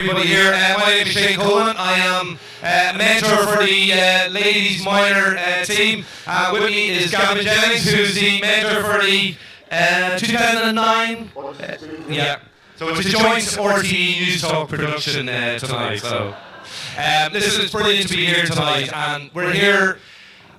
Everybody here, my name is Shane Coleman. I am a mentor for the ladies minor team. With me is Gavin Jennings, who's the mentor for the 2009. Yeah. So it's a joint RTE News Talk production tonight. So this is brilliant to be here tonight, and we're here.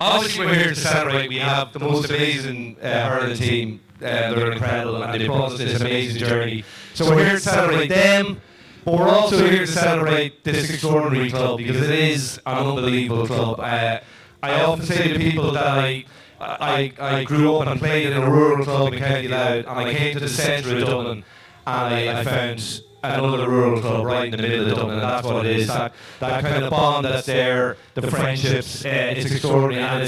Obviously, we're here to celebrate. We have the most amazing hurling team. They're incredible, and they've brought us this amazing journey. So we're here to celebrate them. But we're also here to celebrate this extraordinary club because it is an unbelievable club. I often say to people that I grew up and played in a rural club in County Louth, and I came to the centre of Dublin and I found another rural club right in the middle of Dublin, and that's what it is. That kind of bond that's there, the friendships, it's extraordinary, and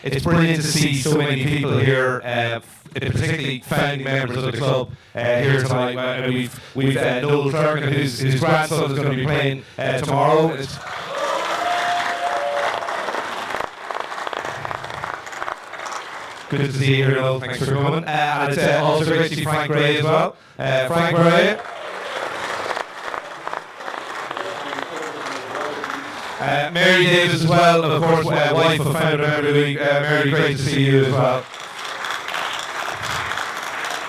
it's brilliant to see so many people here. Particularly founding members of the club here tonight. We've Noel Clark, whose grandson is going to be playing tomorrow. Good to see you here, Noel. Thanks for coming. And it's also great to see Frank Gray as well. Frank Gray. Mary Davis as well, of course, wife of founder member of the week. Mary, great to see you as well.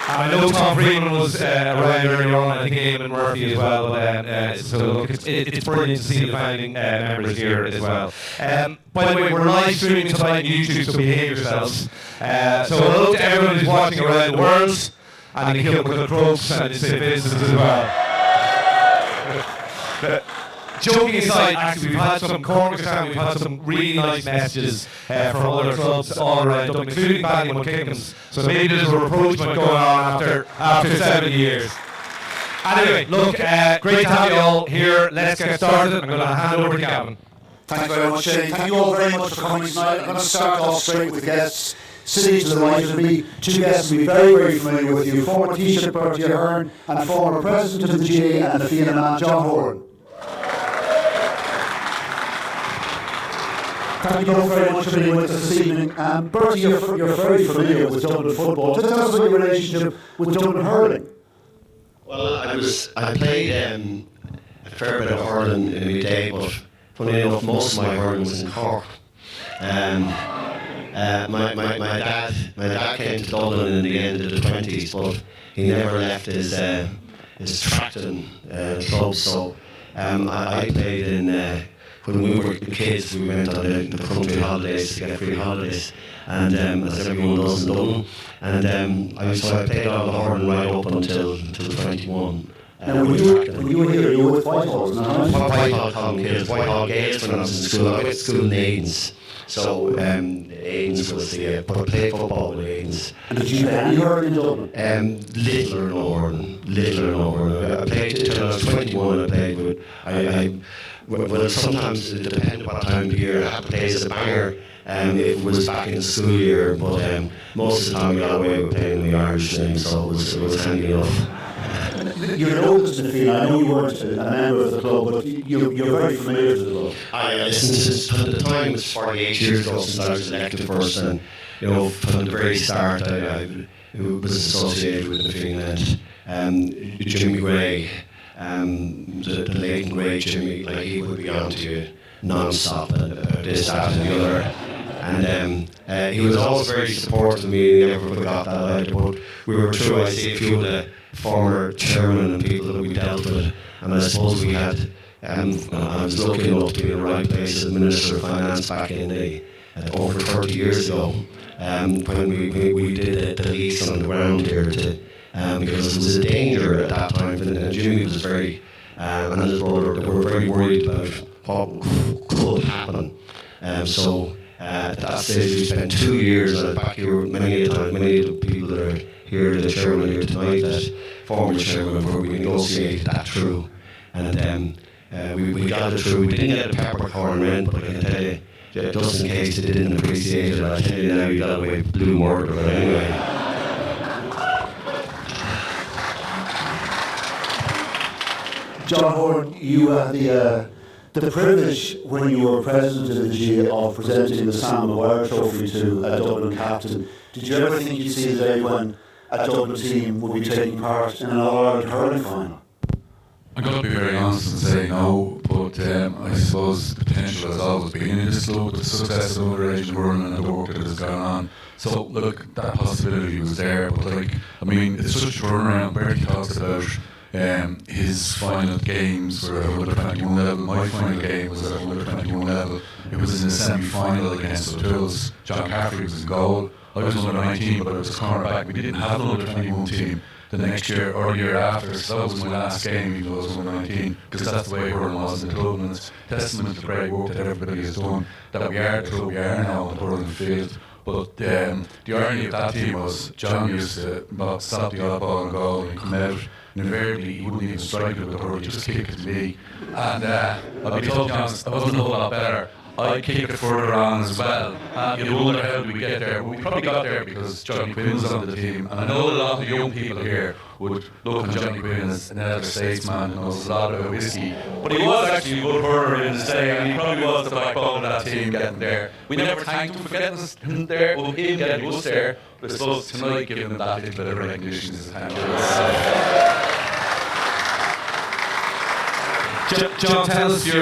I know Tom Freeman was around earlier on, I think Eamon Murphy as well. So look, it's brilliant to see the founding members here as well. By the way, we're live streaming tonight on YouTube, so behave yourselves. So hello to everyone who's watching around the world, and the Kilbride Crooks and the citizens as well. Joking aside, actually, we've had some really nice messages from other clubs all around Dublin, including Ballymount Kickham's. So maybe there's a rapprochement going on after 7 years. Anyway, look, great to have you all here. Let's get started. I'm going to hand over to Gavin. Thank you very much, Shane. Thank you all very much for coming tonight. I'm going to start off straight with the guests. Sitting to the right of me, two guests will be very, very familiar with you. Former Taoiseach Burke and former President of the GA and the Fianna man, John Horan. Thank you all very much for being with us this evening. Bertie, you're very familiar with Dublin football. Tell us about your relationship with Dublin hurling. Well, I played a fair bit of hurling in my day, but funny enough, most of my hurling was in Cork. My dad came to Dublin in the end of the 20s, but he never left his Tracton club. So I played in. When we were kids, we went on the country holidays to get free holidays, and as everyone does in Dublin. And I played all the hurling right up until 21. Now, when you were here, you were with Whitehall, isn't that right? Whitehall Common Kids, Whitehall Gaels when I was in school. I went to school in Aidens. So Aidens was the, but I played football with Aidens. And did you play any hurling in Dublin? Little or no. I played until I was 21. I played with. Well, sometimes it depended what time of the year. I had to play as a banger. It was back in the school year, but most of the time we got away with playing the Irish name, so it was handy enough. You're an oldest in the field. I know you weren't a member of the club, but you're very familiar with the club. Since the time, it was 48 years ago since I was elected first, and from the very start I was associated with the Fianna. Jimmy Gray. The late and great Jimmy, like he would be on to you non-stop about this, that and the other, and he was always very supportive of me. He never forgot that either, but we were through, I see a few of the former chairmen and people that we dealt with, and I suppose we had, I was lucky enough to be in the right place as Minister of Finance back in over 30 years ago, when we did the lease on the ground here because it was a danger at that time, and Jimmy was very, and his brother, they were very worried about what could happen. So at that stage, we spent 2 years, and back here many of the people that are here, the chairman here tonight, that former chairman, where we negotiated that through, and we got it through. We didn't get a peppercorn rent, but I can tell you, just in case they didn't appreciate it, I'll tell you now, you got away with blue murder, but anyway. John Horan, you had the privilege when you were president of the GA of presenting the Sam Maguire Trophy to a Dublin captain. Did you ever think you'd see the day when a Dublin team would be taking part in an All-Ireland hurling final? I'm going to be very honest and say no, but I suppose the potential has always been in this club, the success of underage running and the work that has gone on. So, look, that possibility was there, but it's such a turnaround. Bertie talks about his final games were at under 21 level. My final game was at under 21 level. It was in the semi-final against O'Toole's. John Caffrey was in goal. I was under 19, but I was a cornerback. We didn't have an under 21 team the next year or the year after, so that was my last game, even though I was under 19, because that's the way hurling was in the club, and it's testament to the great work that everybody has done, that we are the club we are now on the hurling field. But the irony of that team was John used to stop the odd ball and goal and come out, and invariably he wouldn't even strike it with the hurl, he'd just kick it to me. And I'll be totally honest, I wasn't a whole lot better. I kicked it further on as well. You wonder how did we get there? Well, we probably got there because Johnny Quinn was on the team, and I know a lot of young people here would look at Johnny Quinn as an elder statesman who knows a lot about whiskey, but he was actually a good hurler in his day, and he probably was the backbone of that team getting there. We never thanked him for getting us there, or him getting us there, but I suppose tonight giving him that little bit of recognition is a thank you. John, tell us you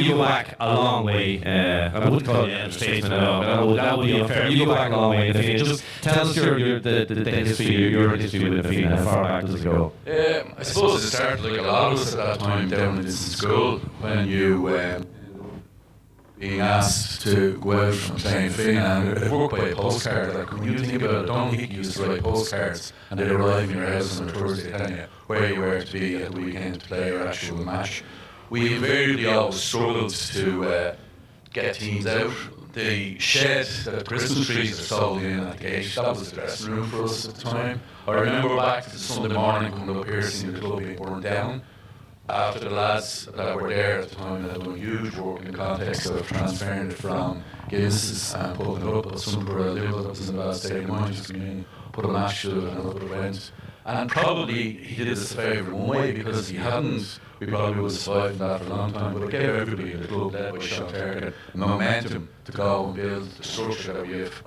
go back a long way. I wouldn't call you a statesman at all, that would be unfair. You go back a long way in the Fianna. Just tell us the history, your history with the Fianna. How far back does it go? I suppose it started like a lot of us at that time down in school, when you being asked to go out and play in Fianna, and it worked by a postcard. Like, when you think about it, Don Hickey used to write postcards, and they'd arrive in your house on a Thursday telling you where you were to be at the weekend to play your actual match. We invariably always struggled to get teams out. The shed that the Christmas trees are sold in at the gate, that was the dressing room for us at the time. I remember back to the Sunday morning coming up here seeing the club being burned down, after the lads that were there at the time had done huge work in the context of transferring it from Guinness's and putting it up at some poor Liverpool that was in a bad state of mind, just put a match to it and up it went. And probably he did us a favour in one way, because he hadn't, we probably would have survived that for a long time, but it gave everybody in the club led by Sean Terkin the momentum to go and build the structure that we've,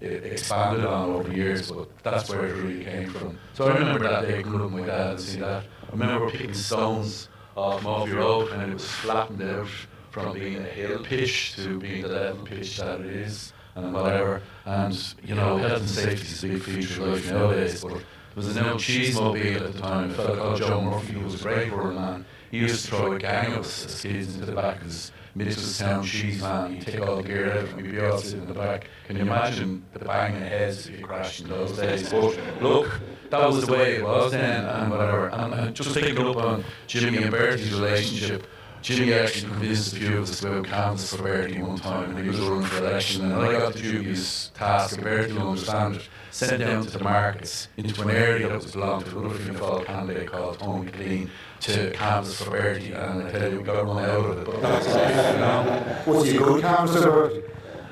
it expanded on over the years, but that's where it really came from. So I remember that day coming up with my dad and seeing that. I remember picking stones off Murphy Road, and it was flattened out from being a hill pitch to being the level pitch that it is, and whatever. And, health and safety is a big feature of life nowadays, but there was an old cheese mobile at the time, a fellow called Joe Murphy, who was a great hurling man. He used to throw a gang of us as kids into the back of his Mitchelstown cheese van. He'd take all the gear out and we'd be all sitting in the back. Can you imagine the banging of heads if you crashed in those days? But look, that was the way it was then, and whatever. And just picking up on Jimmy and Bertie's relationship, Jimmy actually convinced a few of us to go out canvass for Bertie one time, and he was running for election, and I got the dubious task, and Bertie will understand it, sent down to the markets into an area that was belonged to another Fianna Fáil candidate called Tony Clean to canvass for Bertie, and I tell you, we got run out of it. But that's life, Was he a good canvasser, Bertie?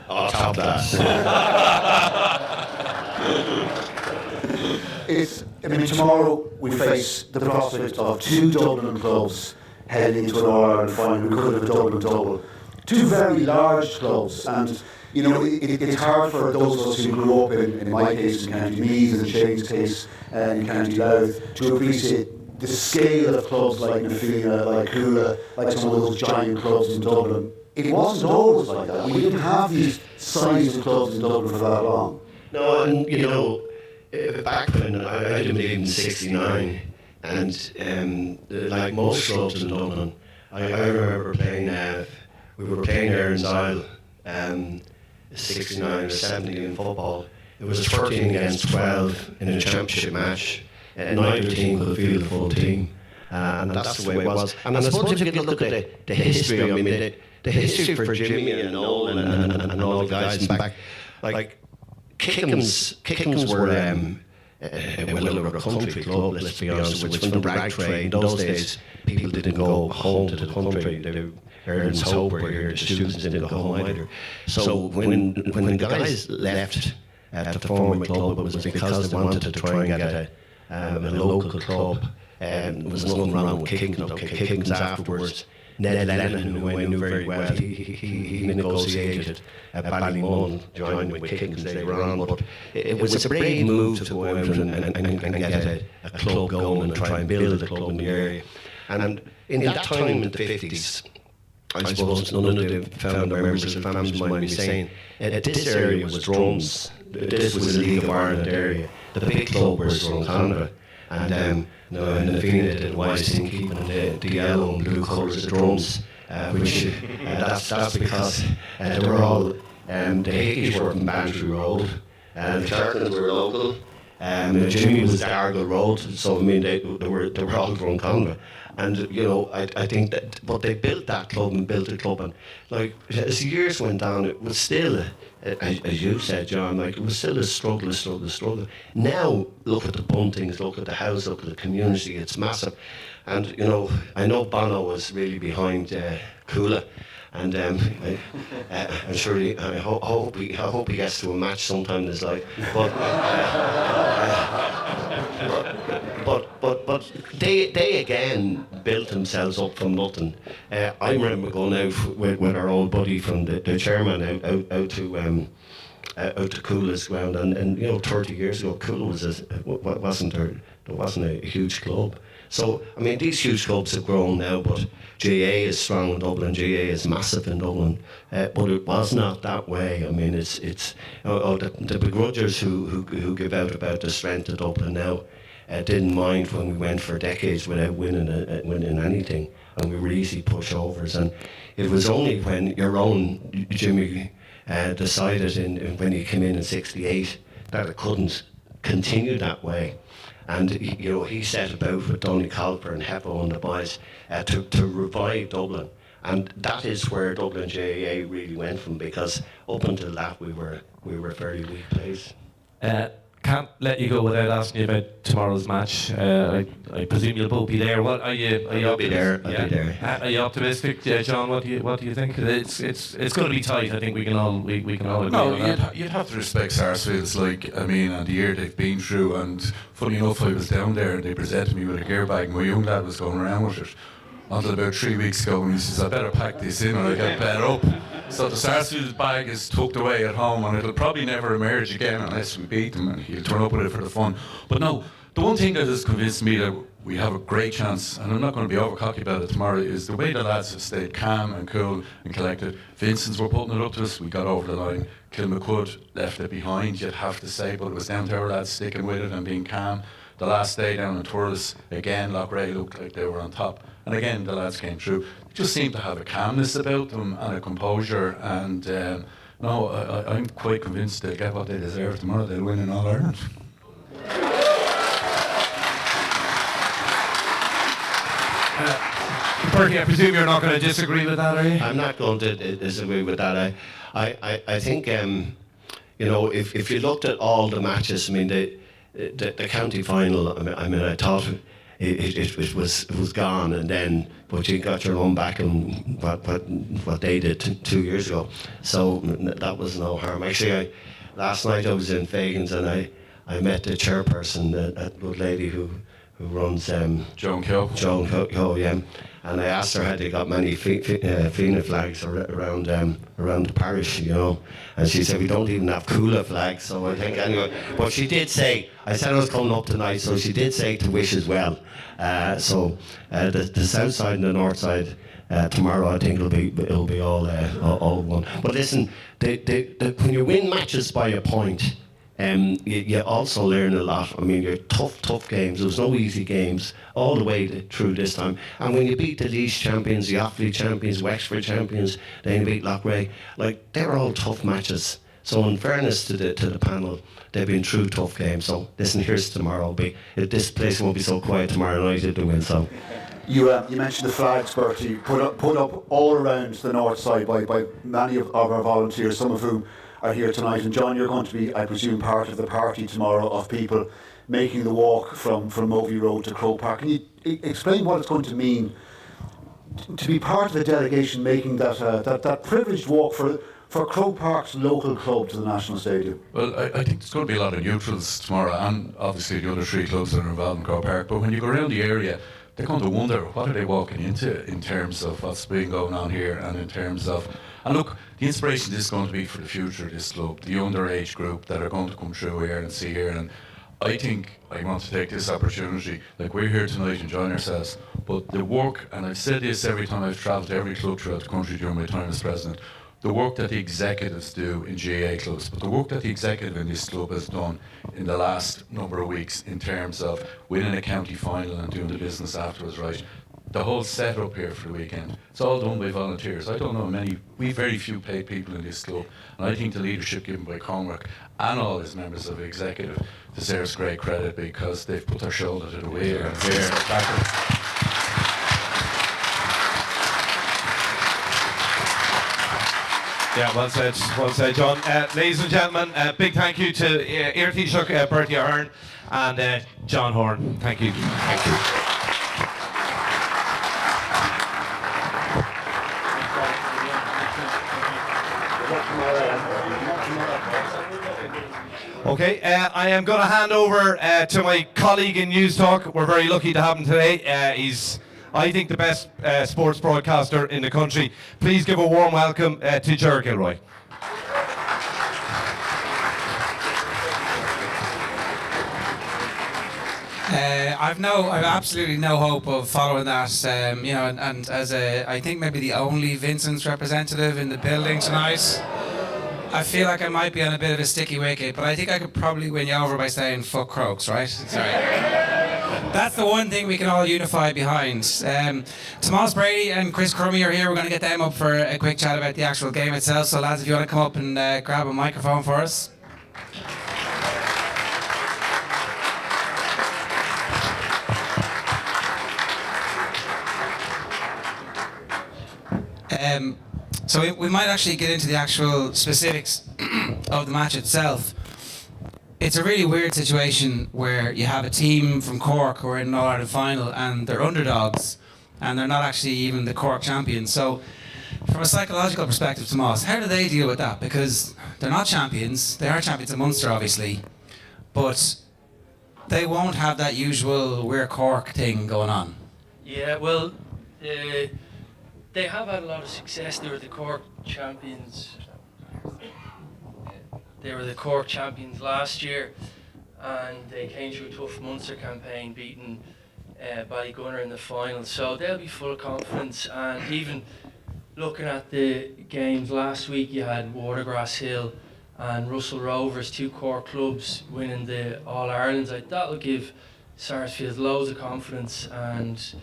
Oh, top class. Tomorrow we face the prospect of two Dublin clubs heading into an All-Ireland final. We could have a Dublin double. Two very large clubs, and it's hard for those of us who grew up in my case in County Meath, and Shane's case in County Louth, to appreciate the scale of clubs like Na Fianna, like Coola, like some of those giant clubs in Dublin. It wasn't always like that. We didn't have these sizes of clubs in Dublin for that long. No, and back when I didn't believe in '69, and like most clubs in Dublin, I remember playing. We were playing Erin's Isle, 69 or 70 in football. It was 13 against 12 in a championship match. Neither team could field the full team, and that's the way it was. And I suppose if you look at the history, the history for Jimmy and Noel and all the guys back, like Kickham's were they were a country club, let's be honest, which from the rag trade. In those days, people didn't go home to the country. They Erin's Hope were here, the students didn't go home either. So when the guys left the former club, it was because they wanted to try and get a local club. There was nothing wrong with Kickham's afterwards. Ned Lennon, who I knew very well, he negotiated Ballymun, joined with Kickham's later on, but it was a brave move to go out and get a club going and try and build a club in the area. And in that time in the 50s, I suppose none of the founder members of families mind me saying, this area was drums. This was the League of Ireland area. The big club was Drumcondra. And the Fianna did a wise thing, keeping the yellow and blue colours of drums, which that's because they were all, the Hickeys were from Bantry Road, the Kirklands were local, Jimmy was Dargle Road, so I mean they were all Drumcondra. And I think that, but they built that club and built the club, and like as the years went on, it was still, as you said, John, like it was still a struggle. Now look at the Buntings, look at the house, look at the community. It's massive, and I know Bono was really behind Coola, and I'm sure I hope he gets to a match sometime in his life, but they again built themselves up from nothing. I remember going out with our old buddy from the chairman out to Coola's ground, and 30 years ago, Coola wasn't a huge club. So I mean, these huge clubs have grown now, but GA is strong in Dublin. GA is massive in Dublin, but it was not that way. I mean, it's the begrudgers who give out about the strength of Dublin now. Didn't mind when we went for decades without winning anything, and we were easy pushovers. And it was only when your own Jimmy decided when he came in '68 that it couldn't continue that way. And he set about with Donny Colper and Heppo and the boys to revive Dublin. And that is where Dublin GAA really went from, because up until that we were a very weak place. Can't let you go without asking you about tomorrow's match. I presume you'll both be there. What are you? I'll be there. I'll be there. Are you optimistic, John? What do you think? It's going to be tight. I think we can all agree on that. You'd have to respect Sarsfield's, and the year they've been through. And funny enough, I was down there and they presented me with a gear bag. My young lad was going around with it until about 3 weeks ago, and he says, I better pack this in or I get bed up. So the Sarsfield bag is tucked away at home, and it'll probably never emerge again unless we beat them, and he'll turn up with it for the fun. But no, the one thing that has convinced me that we have a great chance, and I'm not going to be over-cocky about it tomorrow, is the way the lads have stayed calm and cool and collected. Vincent's were putting it up to us, we got over the line. Kilmacud left it behind, you'd have to say, but it was down to our lads sticking with it and being calm. The last day down in Turles, again, Loughrea looked like they were on top. And again, the lads came through. They just seemed to have a calmness about them and a composure. And I'm quite convinced they'll get what they deserve tomorrow. They'll win in All-Ireland. Burke, I presume you're not going to disagree with that, are you? I'm not going to disagree with that. I think, if you looked at all the matches, I mean, the county final, I thought it was gone, and then but you got your own back and what they did 2 years ago, so that was no harm. Actually, last night I was in Fagan's and I met the chairperson, that good lady who runs Joan Keogh, yeah. And I asked her had they got many Fianna flags around the parish, and she said we don't even have Coola flags. So I think anyway, but she did say, I said I was coming up tonight, so she did say to wish as well. So the south side and the north side tomorrow, I think it'll be all one. But listen, when you win matches by a point, you also learn a lot. I mean, you're tough games. There was no easy games all the way through this time. And when you beat the Laois champions, the Offaly champions, Wexford champions, then you beat Loughrea, they were all tough matches. So in fairness to the panel, they've been through tough games. So listen, here's tomorrow. This place won't be so quiet tomorrow night if they win. So. You mentioned the flags, Burke. You put up all around the north side by many of our volunteers, some of whom are here tonight. And John, you're going to be, I presume, part of the party tomorrow of people making the walk from Movie Road to Croke Park. Can you explain what it's going to mean to be part of the delegation making that privileged walk for Croke Park's local club to the National Stadium? Well, I think there's going to be a lot of neutrals tomorrow, and obviously the other three clubs that are involved in Croke Park. But when you go around the area, they're going to wonder what are they walking into in terms of what's been going on here, and in terms of, and look, the inspiration is going to be for the future of this club, the underage group that are going to come through here and see here. And I think I want to take this opportunity, like we're here tonight enjoying ourselves, but the work, and I've said this every time I've travelled to every club throughout the country during my time as president, the work that the executives do in GAA clubs, but the work that the executive in this club has done in the last number of weeks in terms of winning a county final and doing the business afterwards, right? The whole setup here for the weekend, it's all done by volunteers. I don't know many, we very few paid people in this club, and I think the leadership given by Cormac and all his members of the executive deserves great credit because they've put their shoulder to the wheel and they're back. Yeah, well said, John. Ladies and gentlemen, big thank you to Eir Taoiseach Bertie Ahern and John Horn. Thank you. Thank you. Okay, I am going to hand over to my colleague in News Talk. We're very lucky to have him today. He's, I think, the best sports broadcaster in the country. Please give a warm welcome to Ger Gilroy. I've absolutely no hope of following that. And as I think maybe the only Vincent's representative in the building tonight, I feel like I might be on a bit of a sticky wicket, but I think I could probably win you over by saying fuck Crokes, right? Sorry. That's the one thing we can all unify behind. Tomas Brady and Chris Crummy are here. We're going to get them up for a quick chat about the actual game itself. So lads, if you want to come up and grab a microphone for us. So we might actually get into the actual specifics of the match itself. It's a really weird situation where you have a team from Cork who are in an All-Ireland final and they're underdogs and they're not actually even the Cork champions. So from a psychological perspective, Tomas, how do they deal with that? Because they're not champions. They are champions of Munster, obviously, but they won't have that usual we're Cork thing going on. Yeah, well, they have had a lot of success. They were the Cork champions. They were the Cork champions last year, and they came through a tough Munster campaign, beating Ballygunner in the final. So they'll be full of confidence. And even looking at the games last week, you had Watergrass Hill and Russell Rovers, two Cork clubs, winning the All Irelands. Like, that'll give Sarsfield loads of confidence. And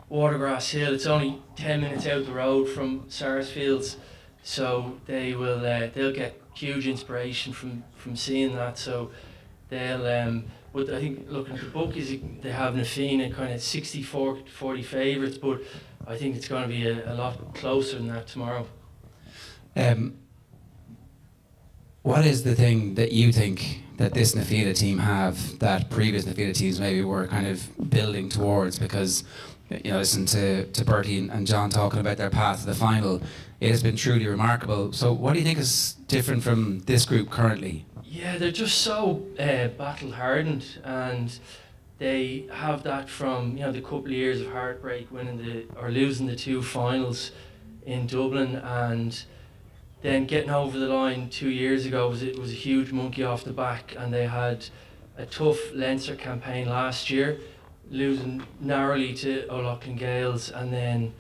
Watergrass Hill, it's only 10 minutes out the road from Sarsfields, so they'll get huge inspiration from seeing that. So they'll but I think looking at the bookies, they have Nafina kind of 60-40 favourites, but I think it's going to be a lot closer than that tomorrow. What is the thing that you think that this Nafina team have that previous Nafina teams maybe were kind of building towards? Because listen to Bertie and John talking about their path to the final. It has been truly remarkable. So what do you think is different from this group currently? Yeah, they're just so battle hardened, and they have that from the couple of years of heartbreak, losing the two finals in Dublin, and then getting over the line 2 years ago was a huge monkey off the back. And they had a tough Leinster campaign last year, losing narrowly to O'Loughlin Gales, and then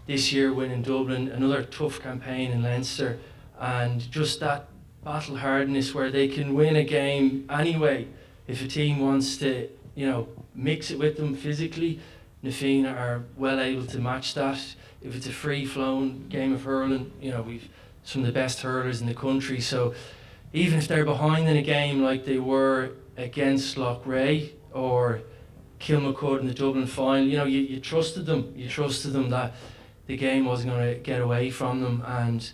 this year winning Dublin, another tough campaign in Leinster, and just that battle hardness where they can win a game anyway if a team wants to mix it with them physically. Nafina are well able to match that. If it's a free-flowing game of hurling, we've some of the best hurlers in the country, so even if they're behind in a game like they were against Loughrea or Kilmacud in the Dublin final, you trusted them. You trusted them that the game wasn't going to get away from them, and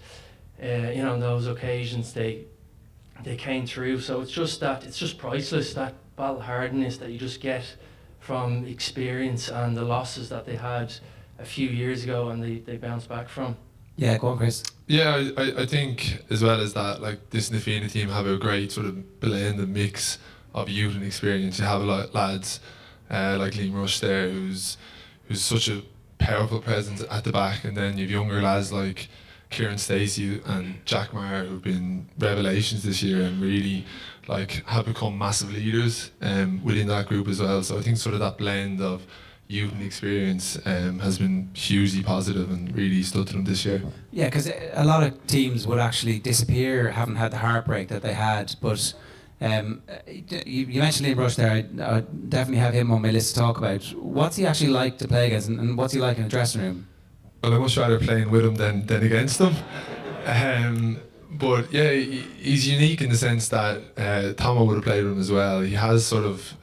on those occasions they came through. So it's just priceless, that battle hardness that you just get from experience and the losses that they had a few years ago and they bounced back from. Yeah, go on, Chris. Yeah, I think as well as that, like, this Nafina team have a great sort of blend and mix of youth and experience. You have a lot of lads like Liam Rush there, who's such a powerful presence at the back, and then you've younger lads like Kieran Stacey and Jack Maher, who've been revelations this year and really like have become massive leaders within that group as well. So I think sort of that blend of youth and experience has been hugely positive and really stood to them this year. Yeah, because a lot of teams would actually disappear, haven't had the heartbreak that they had. But you mentioned Liam Rush there. I definitely have him on my list to talk about. What's he actually like to play against, and what's he like in the dressing room? Well, I much rather playing with him than against him. But yeah, he's unique in the sense that Tomo would have played with him as well. He has sort of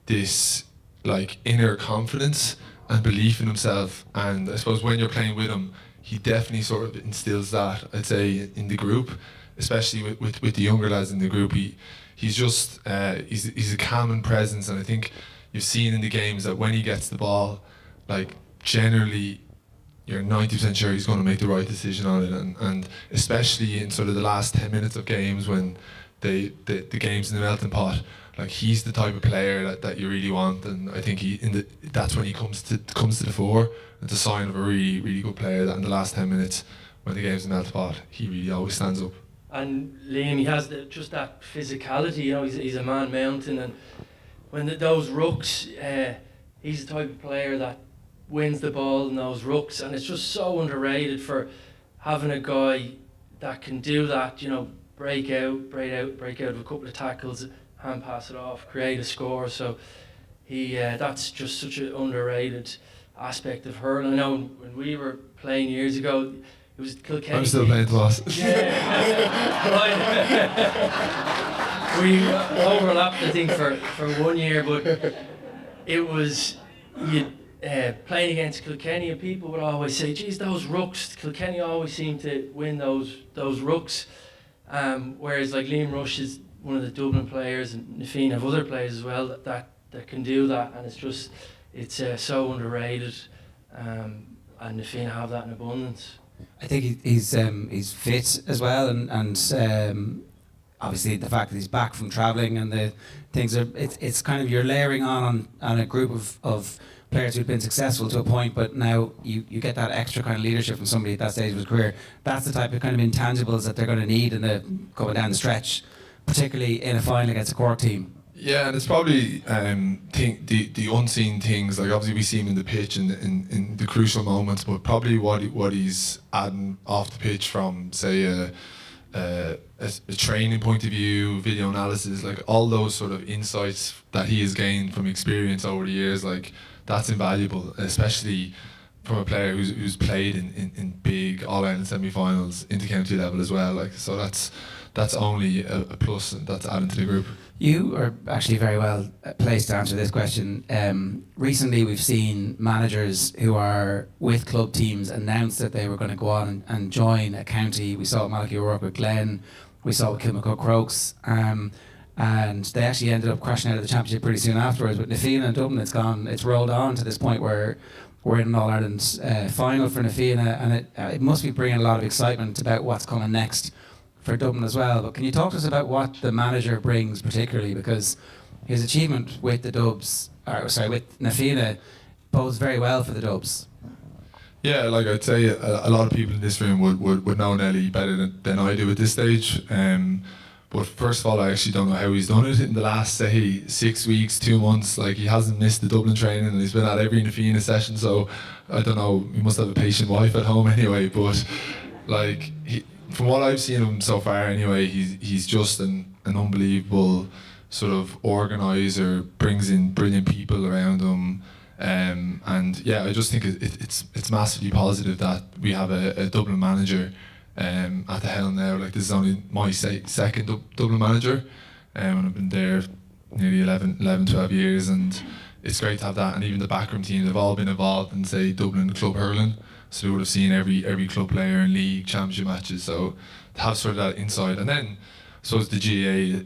this like inner confidence and belief in himself, and I suppose when you're playing with him, he definitely sort of instills that, I'd say, in the group, especially with the younger lads in the group. He's just he's a calming presence, and I think you've seen in the games that when he gets the ball, like generally you're 90% sure he's going to make the right decision on it, and especially in sort of the last 10 minutes of games when the game's in the melting pot, like he's the type of player that you really want, and I think that's when he comes to the fore. It's a sign of a really, really good player that in the last 10 minutes when the game's in the melting pot, he really always stands up. And Liam, he has just that physicality, you know, he's a man mountain, and when those rucks, he's the type of player that wins the ball in those rucks, and it's just so underrated for having a guy that can do that, you know, break out with a couple of tackles, hand pass it off, create a score. So that's just such an underrated aspect of hurling. I know when we were playing years ago, it was Kilkenny. I'm still playing toss. Yeah. We overlapped, I think, for 1 year, but it was playing against Kilkenny, and people would always say, geez, those rucks, Kilkenny always seem to win those rucks. Whereas like Liam Rush is one of the Dublin players, and Na Fianna have other players as well that can do that, and it's so underrated, and Na Fianna have that in abundance. I think he's fit as well, and obviously the fact that he's back from travelling and the things are it's kind of you're layering on a group of players who've been successful to a point, but now you get that extra kind of leadership from somebody at that stage of his career. That's the type of kind of intangibles that they're going to need in the going down the stretch, particularly in a final against a Cork team. Yeah, and it's probably the unseen things. Like obviously we see him in the pitch in the crucial moments, but probably what he's adding off the pitch from say a training point of view, video analysis, like all those sort of insights that he has gained from experience over the years, like that's invaluable, especially from a player who's played in big All-Ireland semi-finals into county level as well. Like so that's only a plus, and that's adding to the group. You are actually very well placed to answer this question. Recently we've seen managers who are with club teams announce that they were going to go on and join a county. We saw Malachy O'Rourke with Glen, we saw with Kilmacud Crokes, and they actually ended up crashing out of the championship pretty soon afterwards. But Na Fianna and Dublin, it's rolled on to this point where we're in an All-Ireland final for Na Fianna, and it must be bringing a lot of excitement about what's coming next for Dublin as well. But can you talk to us about what the manager brings particularly, because his achievement with the Dubs, with Na Fianna, bodes very well for the Dubs? Yeah, like I'd say a lot of people in this room would know Nelly better than I do at this stage. But first of all, I actually don't know how he's done it in the last, say, 6 weeks, 2 months. Like, he hasn't missed the Dublin training, and he's been at every Na Fianna session, so I don't know, he must have a patient wife at home anyway. But like, from what I've seen of him so far anyway, he's just an unbelievable sort of organiser, brings in brilliant people around him. And yeah, I just think it's massively positive that we have a Dublin manager at the helm now. Like, this is only my second Dublin manager, and I've been there nearly 11, 12 years, and it's great to have that. And even the backroom team, they've all been involved in, say, Dublin club hurling, so they would have seen every club player in league, championship matches, so to have sort of that insight. And then I suppose the GAA,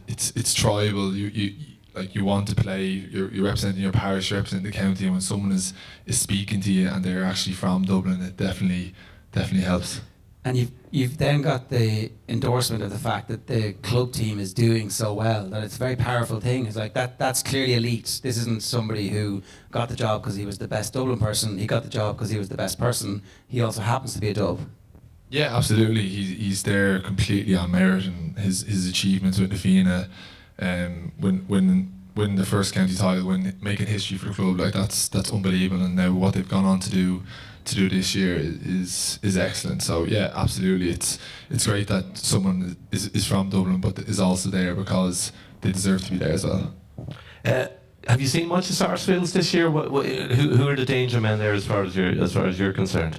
it's tribal. You want to play, you're representing your parish, you're representing the county, and when someone is speaking to you and they're actually from Dublin, it definitely helps. And you've then got the endorsement of the fact that the club team is doing so well, that it's a very powerful thing. It's like that's clearly elite. This isn't somebody who got the job because he was the best Dublin person. He got the job because he was the best person. He also happens to be a Dub. Yeah, absolutely. He's there completely on merit, and his achievements with the Fianna, when the first county title, when making history for the club, like that's unbelievable. And now what they've gone on to do this year is excellent. So yeah, absolutely, it's great that someone is from Dublin but is also there, because they deserve to be there as well. Have you seen much of Sarsfields this year? Who are the danger men there as far as you're concerned?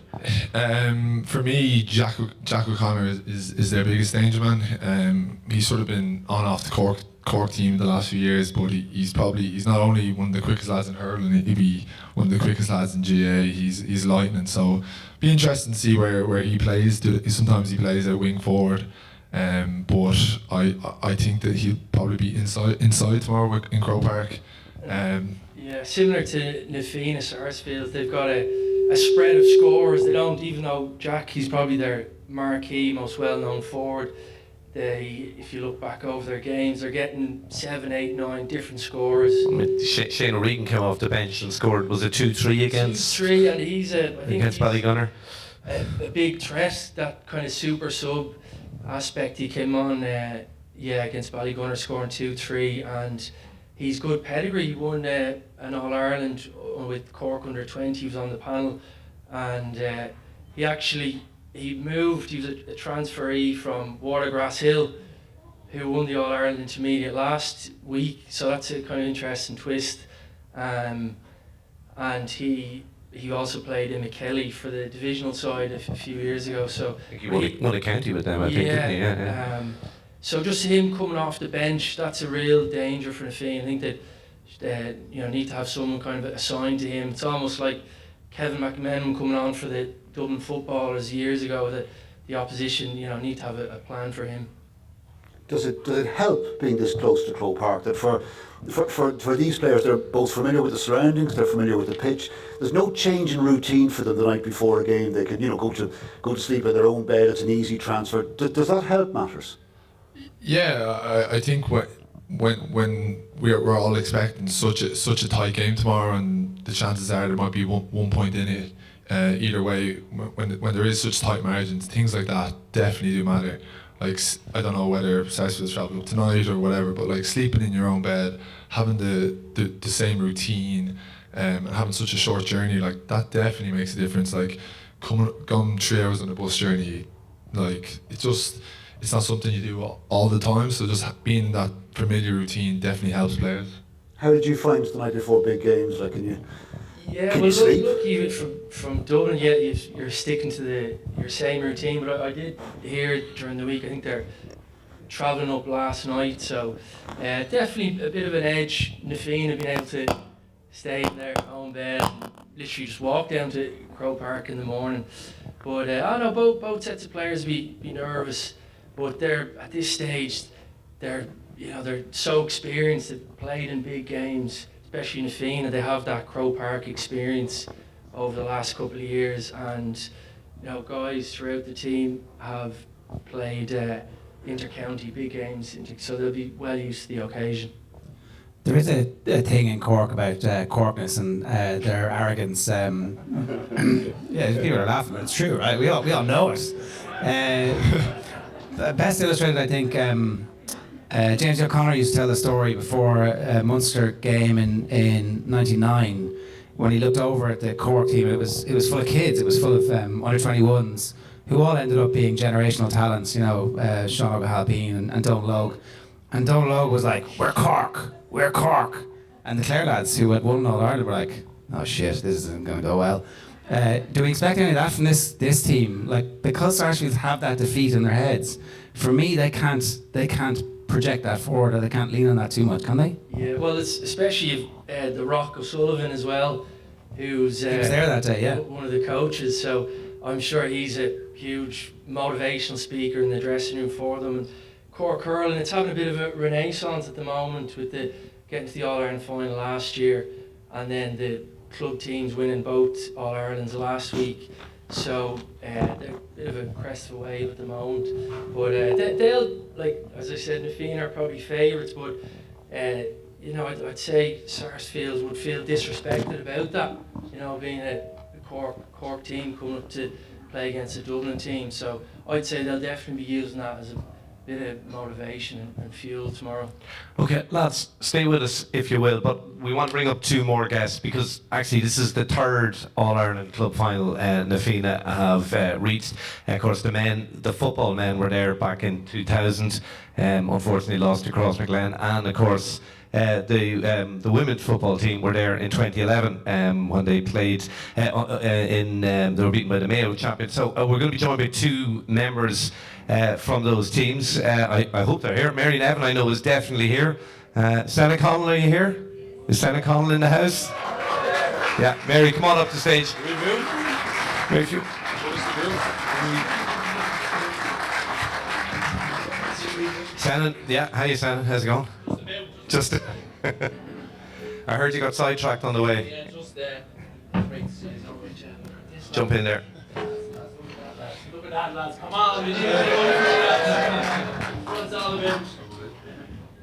For me, Jack O'Connor is their biggest danger man. He's sort of been on and off the Cork team the last few years, but he's not only one of the quickest lads in hurling, he'd be one of the quickest lads in GA. He's lightning, so be interesting to see where he plays. Sometimes he plays at wing forward, but I think that he'll probably be inside tomorrow in Croke Park. Yeah, similar to Nafina Sarsfield, they've got a spread of scorers. They don't, even though Jack, he's probably their marquee, most well-known forward. If you look back over their games, they're getting 7, 8, 9 different scorers. Shane O'Regan came off the bench and scored, was it 2-3 against? 2-3, and he's against Ballygunner. A big threat, that kind of super sub aspect. He came on, against Ballygunner, scoring 2-3, and he's good pedigree. He won an All-Ireland with Cork under 20. He was on the panel, and he moved. He was a transferee from Watergrass Hill, who won the All-Ireland Intermediate last week. So that's a kind of interesting twist. And he also played in McKelly for the divisional side a few years ago. So I think he won a county with them, I think, didn't he? Yeah. So just him coming off the bench, that's a real danger for the Fianna. I think that need to have someone kind of assigned to him. It's almost like Kevin McMenamin coming on for the Dublin footballers years ago. That the opposition, need to have a plan for him. Does it help being this close to Croke Park that for these players, they're both familiar with the surroundings, they're familiar with the pitch. There's no change in routine for them the night before a game. They can go to sleep in their own bed. It's an easy transfer. Does that help matters? Yeah, I think when we're all expecting such a tight game tomorrow, and the chances are there might be one point in it. Either way, when there is such tight margins, things like that definitely do matter. Like, I don't know whether Sarsfield's travelling up tonight or whatever, but like sleeping in your own bed, having the same routine, and having such a short journey, like that definitely makes a difference. Like going 3 hours on a bus journey, like it's not something you do all the time. So just being in that familiar routine definitely helps players. How did you find the night before big games? Like, can you sleep? Look, even from Dublin, you're sticking to your same routine. But I did hear during the week, I think they're travelling up last night, so definitely a bit of an edge. Nafina being able to stay in their own bed and literally just walk down to Croke Park in the morning. But I know both sets of players be nervous, but they're at this stage, they're so experienced. They've played in big games, especially in Fianna. They have that Croke Park experience over the last couple of years, and guys throughout the team have played inter-county big games, so they'll be well used to the occasion. There is a thing in Cork about Corkness and their arrogance. Yeah, people are laughing, but it's true, right? We all know it. Best illustrated, I think. James O'Connor used to tell the story before a Munster game in '99 when he looked over at the Cork team. It was full of kids. It was full of under 21s who all ended up being generational talents. Sean O'Halpine and Donal Logue. And Donal Logue was like, "We're Cork. We're Cork." And the Clare lads who had won All Ireland were like, "Oh shit, this isn't going to go well." Do we expect any of that from this team? Like, because Sarsfields have that defeat in their heads, for me they can't project that forward, or they can't lean on that too much, can they? Yeah, well, it's especially if, the Rock O'Sullivan as well, he was there that day, yeah, one of the coaches. So I'm sure he's a huge motivational speaker in the dressing room for them. And Cork hurling, it's having a bit of a renaissance at the moment with getting to the All Ireland final last year, and then the club teams winning both All Irelands last week. So they're a bit of a crest of a wave at the moment, but they'll, like as I said, Nafina are probably favourites, but I'd say Sarsfields would feel disrespected about that. Being a Cork team coming up to play against a Dublin team. So I'd say they'll definitely be using that as a bit of motivation and fuel tomorrow. Okay, lads, stay with us if you will, but we want to bring up two more guests because actually this is the third All-Ireland club final na Fianna have reached. Of course, the football men were there back in 2000, unfortunately lost to Crossmaglen, and of course the women's football team were there in 2011 when they played they were beaten by the Mayo champions. So we're going to be joined by two members from those teams. I hope they're here. Mary Nevin, I know, is definitely here. Senna Connell, are you here? Is Senna Connell in the house? Yeah, Mary, come on up to stage. Mary, if you... Senna, yeah, how you, Senna? How's it going? Just... I heard you got sidetracked on the way. Yeah, just Jump in there. look at that, lads. Come on, we need to what's all about?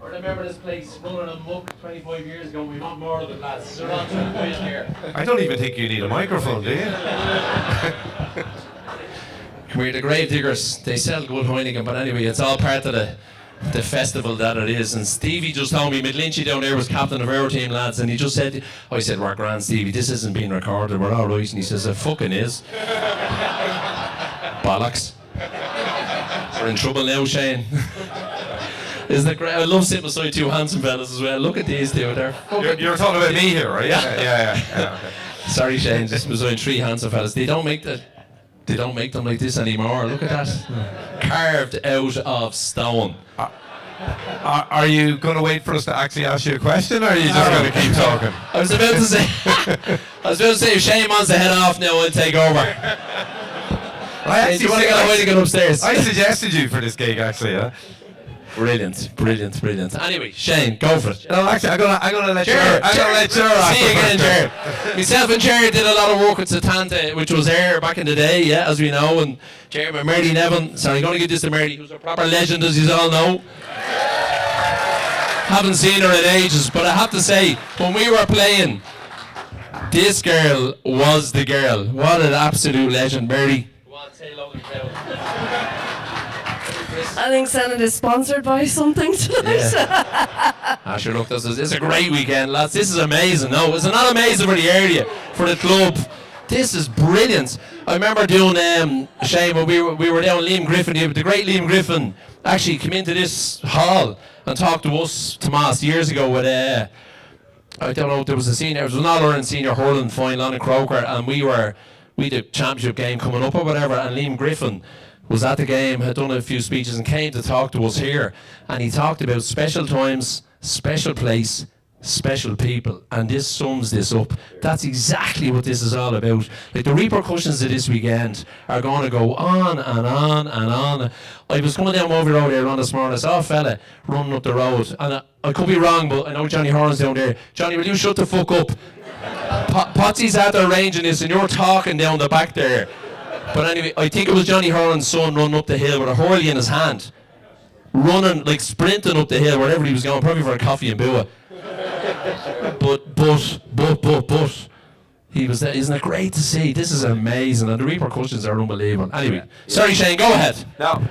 I remember this place running amok 25 years ago. We want more of it, lads. They're on to the win here. I don't even think you need a microphone, do you? Come here, the Gravediggers. They sell good Heineken, but anyway, it's all part of the festival that it is. And Stevie just told me Midlynchy down there was captain of our team, lads, and he just said, I said, we're grand, Stevie, this isn't being recorded, we're all right. And he says, it fucking is. Bollocks. We're in trouble now, Shane. Isn't it great? I love sitting beside two handsome fellas as well. Look at these two. They're You're talking about me here, right? Yeah, okay. Sorry, Shane, just beside three handsome fellas. They don't make them like this anymore. Look at that. Carved out of stone. Are you going to wait for us to actually ask you a question, or are you just going to keep talking? I was about to say, if Shane wants to head off now, I'll take over. Well, Do you want to get away to get upstairs? I suggested you for this gig, actually. Yeah. Brilliant. Anyway, Shane, go for it. No, actually, I'm gonna let Jared. See you again, Jared. Myself and Jared did a lot of work with Satanta, which was there back in the day, yeah, as we know. And Jared, Mary Nevin, sorry, I'm going to give this to Mary, who's a proper legend, as you all know. Haven't seen her in ages, but I have to say, when we were playing, this girl was the girl. What an absolute legend, Mary. Go on, say hello to the crowd. I think Senate is sponsored by something tonight. Yeah. Sure, look, this is a great weekend, lads. This is amazing. No, is it not amazing for the area, for the club? This is brilliant. I remember doing, Shane, when we were down Liam Griffin, the great Liam Griffin actually came into this hall and talked to us, Tomas, years ago with, I don't know, there was a All-Ireland senior hurling final on in Croker, and we had a championship game coming up or whatever, and Liam Griffin was at the game, had done a few speeches and came to talk to us here, and he talked about special times, special place, special people, and this sums this up. That's exactly what this is all about. Like, the repercussions of this weekend are going to go on and on and on. I was coming down over the road here on this morning, I saw a fella running up the road, and I could be wrong, but I know Johnny Horan's down there. Johnny, will you shut the fuck up? Potsy's out there arranging this and you're talking down the back there. But anyway, I think it was Johnny Horan's son running up the hill with a hurley in his hand. Running, like sprinting up the hill, wherever he was going, probably for a coffee and Bua. But, he was there. Isn't it great to see? This is amazing, and the repercussions are unbelievable. Anyway, sorry Shane, go ahead. No.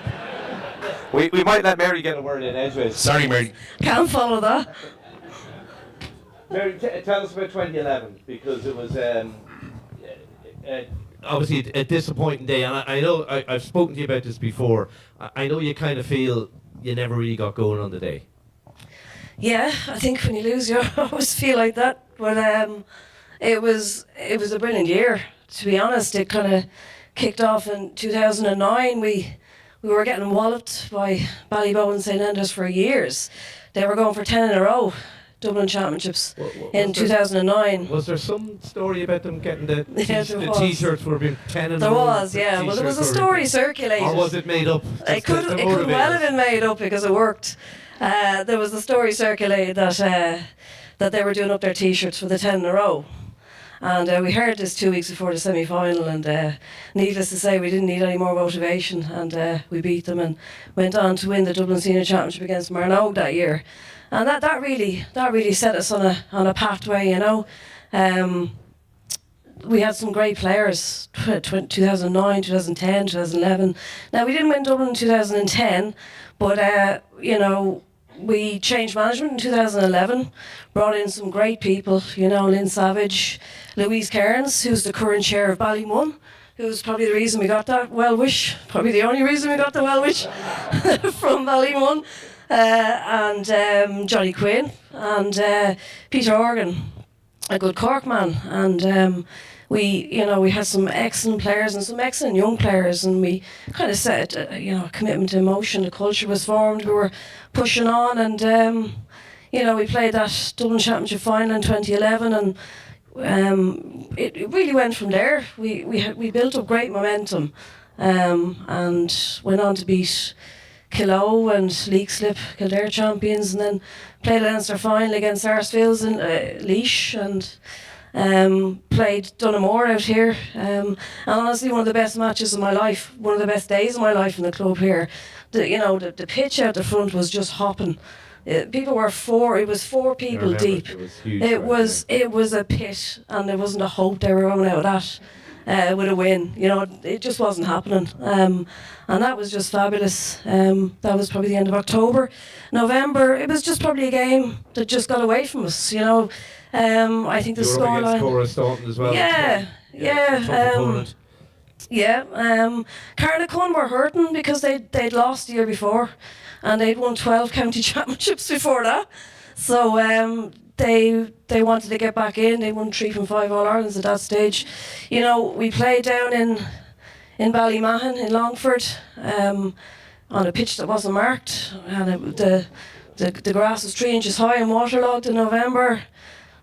We might let Mary get a word in anyways. Sorry, Mary. Can't follow that. Mary, tell us about 2011, because it was obviously a disappointing day, and I know I've spoken to you about this before. I know you kind of feel you never really got going on the day. Yeah, I think when you lose, you always feel like that. But it was a brilliant year, to be honest. It kind of kicked off in 2009. We were getting walloped by Ballybow and St Andrews for years. They were going for 10 in a row. Dublin Championships in 2009. Was there some story about them getting the was. T-shirts were being 10 and There was, yeah. Well, there was a story circulated. Or was it made up? It could well have been made up because it worked. There was a story circulated that they were doing up their T-shirts for the 10 in a row. And we heard this 2 weeks before the semi-final, and needless to say, we didn't need any more motivation, and we beat them and went on to win the Dublin Senior Championship against Marnogue that year. And that really set us on a pathway, you know. we had some great players, 2009, 2010, 2011. Now, we didn't win Dublin in 2010, but, we changed management in 2011, brought in some great people, Lynn Savage, Louise Cairns, who's the current chair of Ballymun, who's probably the reason we got that well-wish, probably the only reason we got the well-wish from Ballymun, and Johnny Quinn, and Peter Organ, a good Cork man, and we had some excellent players and some excellent young players, and we kind of set a commitment to emotion. The culture was formed. We were pushing on, and we played that Dublin Championship final in 2011, and it really went from there. We built up great momentum, and went on to beat Kilo and Leixlip, Kildare champions, and then played a Leinster final against Sarsfields in Laois, and played Dunamore out here, and honestly one of the best matches of my life, one of the best days of my life in the club here. The pitch out the front was just hopping. People were it was four people deep. It was huge. It was a pit, and there wasn't a hope they were running out of that with a win. It just wasn't happening. And that was just fabulous. That was probably the end of October. November, it was just probably a game that just got away from us, I think the scoreline. Staunton as well. Yeah. Carnacon were hurting because they'd lost the year before, and they'd won 12 county championships before that. So they wanted to get back in. They won 3 from 5 All-Irelands at that stage. We played down in Ballymahon in Longford on a pitch that wasn't marked, and the grass was 3 inches high and waterlogged in November.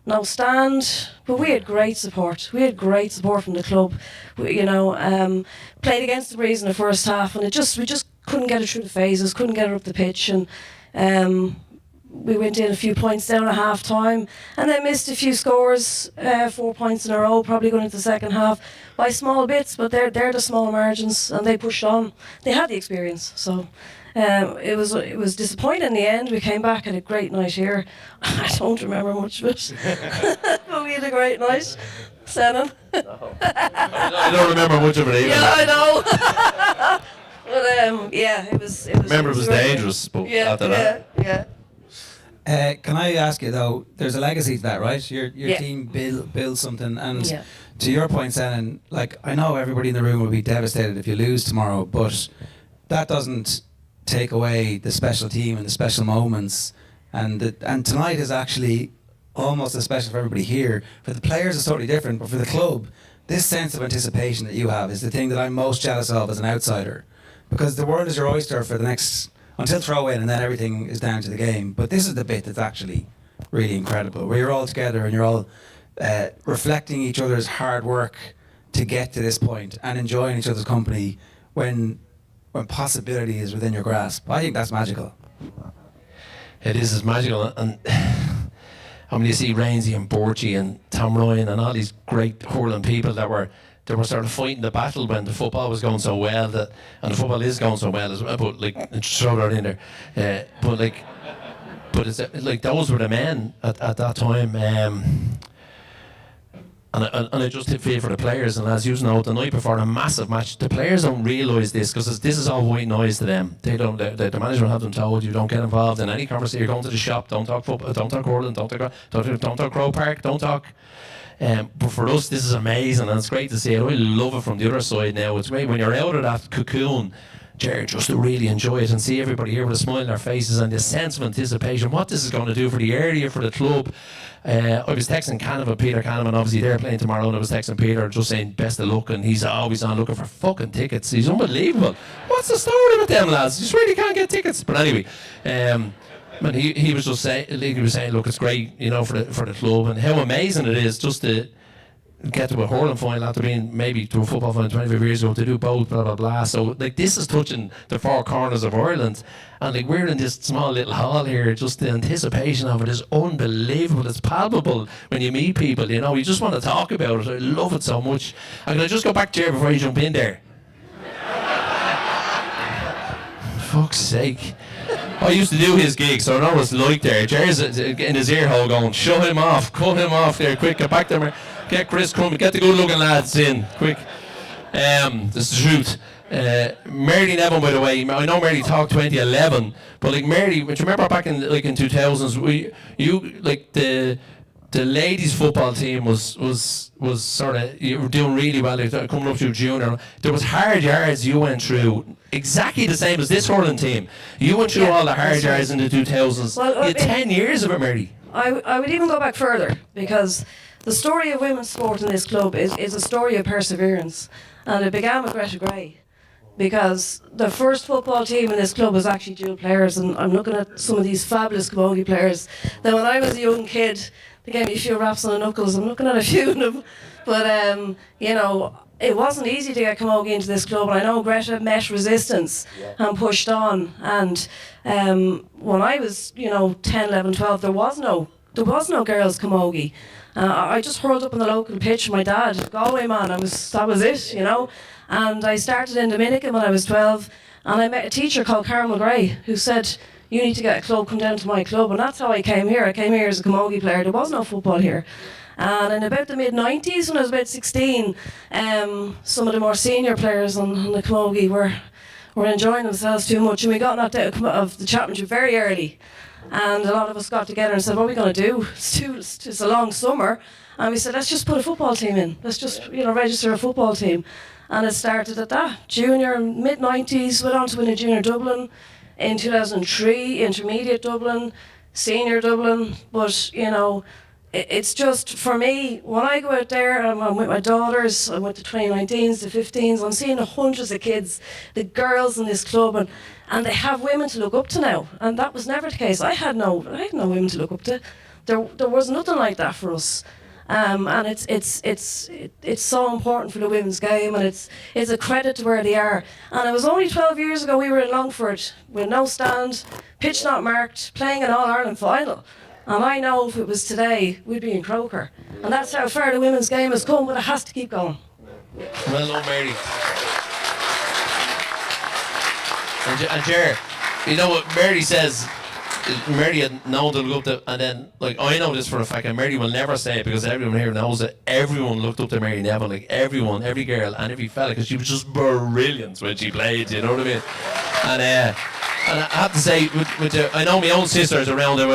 No stand, but we had great support. We had great support from the club. Played against the breeze in the first half, and we just couldn't get it through the phases, couldn't get it up the pitch, and we went in a few points down at half time, and then missed a few scores, 4 points in a row, probably going into the second half by small bits, but they're the small margins, and they pushed on. They had the experience, so. It was disappointing in the end. We came back, had a great night here. I don't remember much of it, but we had a great night. Shannon. I don't remember much of it either. Yeah, I know. But it was. Remember, it was dangerous. But after that, yeah. Can I ask you though? There's a legacy to that, right? Your team builds something, and to your point, Shannon, I know everybody in the room will be devastated if you lose tomorrow, but that doesn't take away the special team and the special moments, and tonight is actually almost as special for everybody here. For the players it's totally different, but for the club, this sense of anticipation that you have is the thing that I'm most jealous of as an outsider, because the world is your oyster for the next until throw in, and then everything is down to the game. But this is the bit that's actually really incredible, where you're all together and you're all reflecting each other's hard work to get to this point and enjoying each other's company when possibility is within your grasp. I think that's magical. it is as magical. And you see Rainsy and Burke and Tom Ryan and all these great hurling people that were sort of fighting the battle when the football was going so well, and the football is going so well as well. But just throw that in there. But it's like those were the men at that time. And I just feel for the players, and as you know, the night before a massive match, the players don't realise this, because this is all white noise to them. They don't. The management have them told, you don't get involved in any conversation. You're going to the shop, don't talk football, don't talk hurling, don't talk Crow Park, don't talk. But for us, this is amazing, and it's great to see it. I love it from the other side now. It's great when you're out of that cocoon, just to really enjoy it and see everybody here with a smile on their faces and this sense of anticipation, what this is going to do for the area, for the club. I was texting Peter Canavan, obviously they're playing tomorrow, and I was texting Peter just saying best of luck, and he's always on looking for fucking tickets. He's unbelievable. What's the story with them lads? You just really can't get tickets. But anyway, he was just saying, look, it's great, for the club, and how amazing it is just to get to a hurling final after being maybe to a football final 25 years ago, to do both, blah blah blah. So this is touching the four corners of Ireland, and we're in this small little hall here. Just the anticipation of it is unbelievable. It's palpable when you meet people. You just want to talk about it. I love it so much. And can I just go back to you before you jump in there? Fuck's sake. I used to do his gigs, so I know what it's like there. Jerry's in his ear hole going, shut him off, cut him off there, quick, get back there, man. Get Chris Crumb, get the good-looking lads in, quick. This is the truth. Mary Neville, by the way, I know Mary talked 2011, but like Mary, do you remember back in 2000s, the ladies football team was sort of, you were doing really well, like, coming up to junior. There was hard yards you went through, exactly the same as this hurling team. You went through all the hard yards in the 2000s. Well, you had 10 years of it, Mary. I would even go back further, because the story of women's sport in this club is a story of perseverance, and it began with Greta Gray. Because the first football team in this club was actually dual players, and I'm looking at some of these fabulous camogie players. Then when I was a young kid, they gave me a few raps on the knuckles. I'm looking at a few of them, but you know, it wasn't easy to get camogie into this club. And I know Greta met resistance and pushed on. And when I was, 10, 11, 12, there was no girls camogie. I just hurled up on the local pitch with my dad, Galway man. That was it, And I started in Dominican when I was 12, and I met a teacher called Carol Gray who said, "You need to get a club, come down to my club." And that's how I came here. I came here as a camogie player. There was no football here. And in about the mid-90s, when I was about 16, some of the more senior players on the camogie were enjoying themselves too much, and we got knocked out of the championship very early. And a lot of us got together and said, "What are we going to do? It's a long summer." And we said, "Let's just put a football team in. Let's just register a football team." And it started at that. Junior, mid-90s, went on to win a Junior Dublin. In 2003, Intermediate Dublin, Senior Dublin. But, it's just, for me, when I go out there and I'm with my daughters, I'm with the 2019s, the 15s, I'm seeing hundreds of kids, the girls in this club, and they have women to look up to now. And that was never the case. I had no women to look up to. There was nothing like that for us. And it's so important for the women's game, and it's a credit to where they are. And it was only 12 years ago we were in Longford with no stand, pitch not marked, playing an All-Ireland final. And I know if it was today, we'd be in Croker. And that's how far the women's game has come, but it has to keep going. Well done, Mary. And Ger, you know what Mary says? Mary had known to look up to, and then, I know this for a fact, and Mary will never say it because everyone here knows that everyone looked up to Mary Neville, everyone, every girl and every fella, because she was just brilliant when she played, you know what I mean? And I have to say, I know my own sisters around there,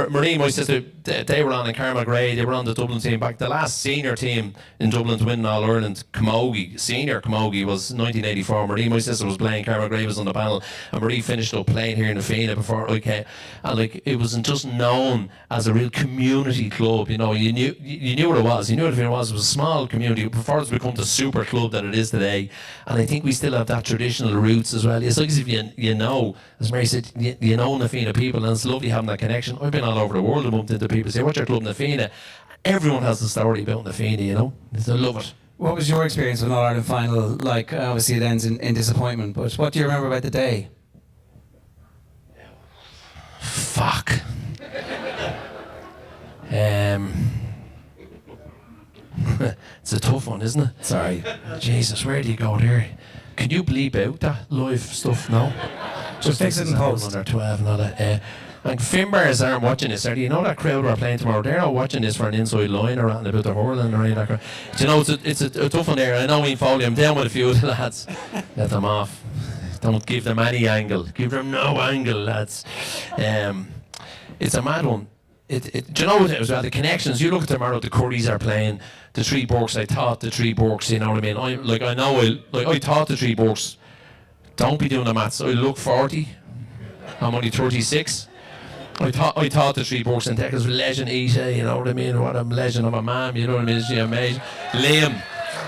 Marie, my sister, they were on in Carmel Gray, they were on the Dublin team back. The last senior team in Dublin to win All Ireland camogie, senior camogie, was 1984. Marie, my sister, was playing, Carmel Gray was on the panel, and Marie finished up playing here in the Fianna before I came. And it wasn't just known as a real community club, you knew what it was. You knew what it was. It was a small community before it's become the super club that it is today. And I think we still have that traditional roots as well. It's like as if as Mary said, you know Na Fianna people, and it's lovely having that connection. I've been all over the world and bumped into people say, "What's your club, Na Fianna?" Everyone has a story about Na Fianna, I love it. What was your experience with an All-Ireland final like? Obviously it ends in disappointment, but what do you remember about the day? Fuck. It's a tough one, isn't it? Sorry. Jesus, where do you go there? Can you bleep out that live stuff now? Just fix it in post. Under 12 and all that. And Finbars aren't watching this. You know that crowd we're playing tomorrow? They're not watching this for an inside line or anything about the hurling or any of that. Do you know, it's a tough one there. I know Ian Foley, I'm down with a few of the lads. Let them off. Don't give them any angle. Give them no angle, lads. It's a mad one. Do you know what it was? The connections. You look at tomorrow, the Currys are playing, the three Burkes. I taught the three Burkes, you know what I mean? I taught the three Burkes. Don't be doing the maths. I look 40. I'm only 36. I taught the three Burkes in Texas. Legend Isha, you know what I mean? What a legend of a man, you know what I mean? She's amazing.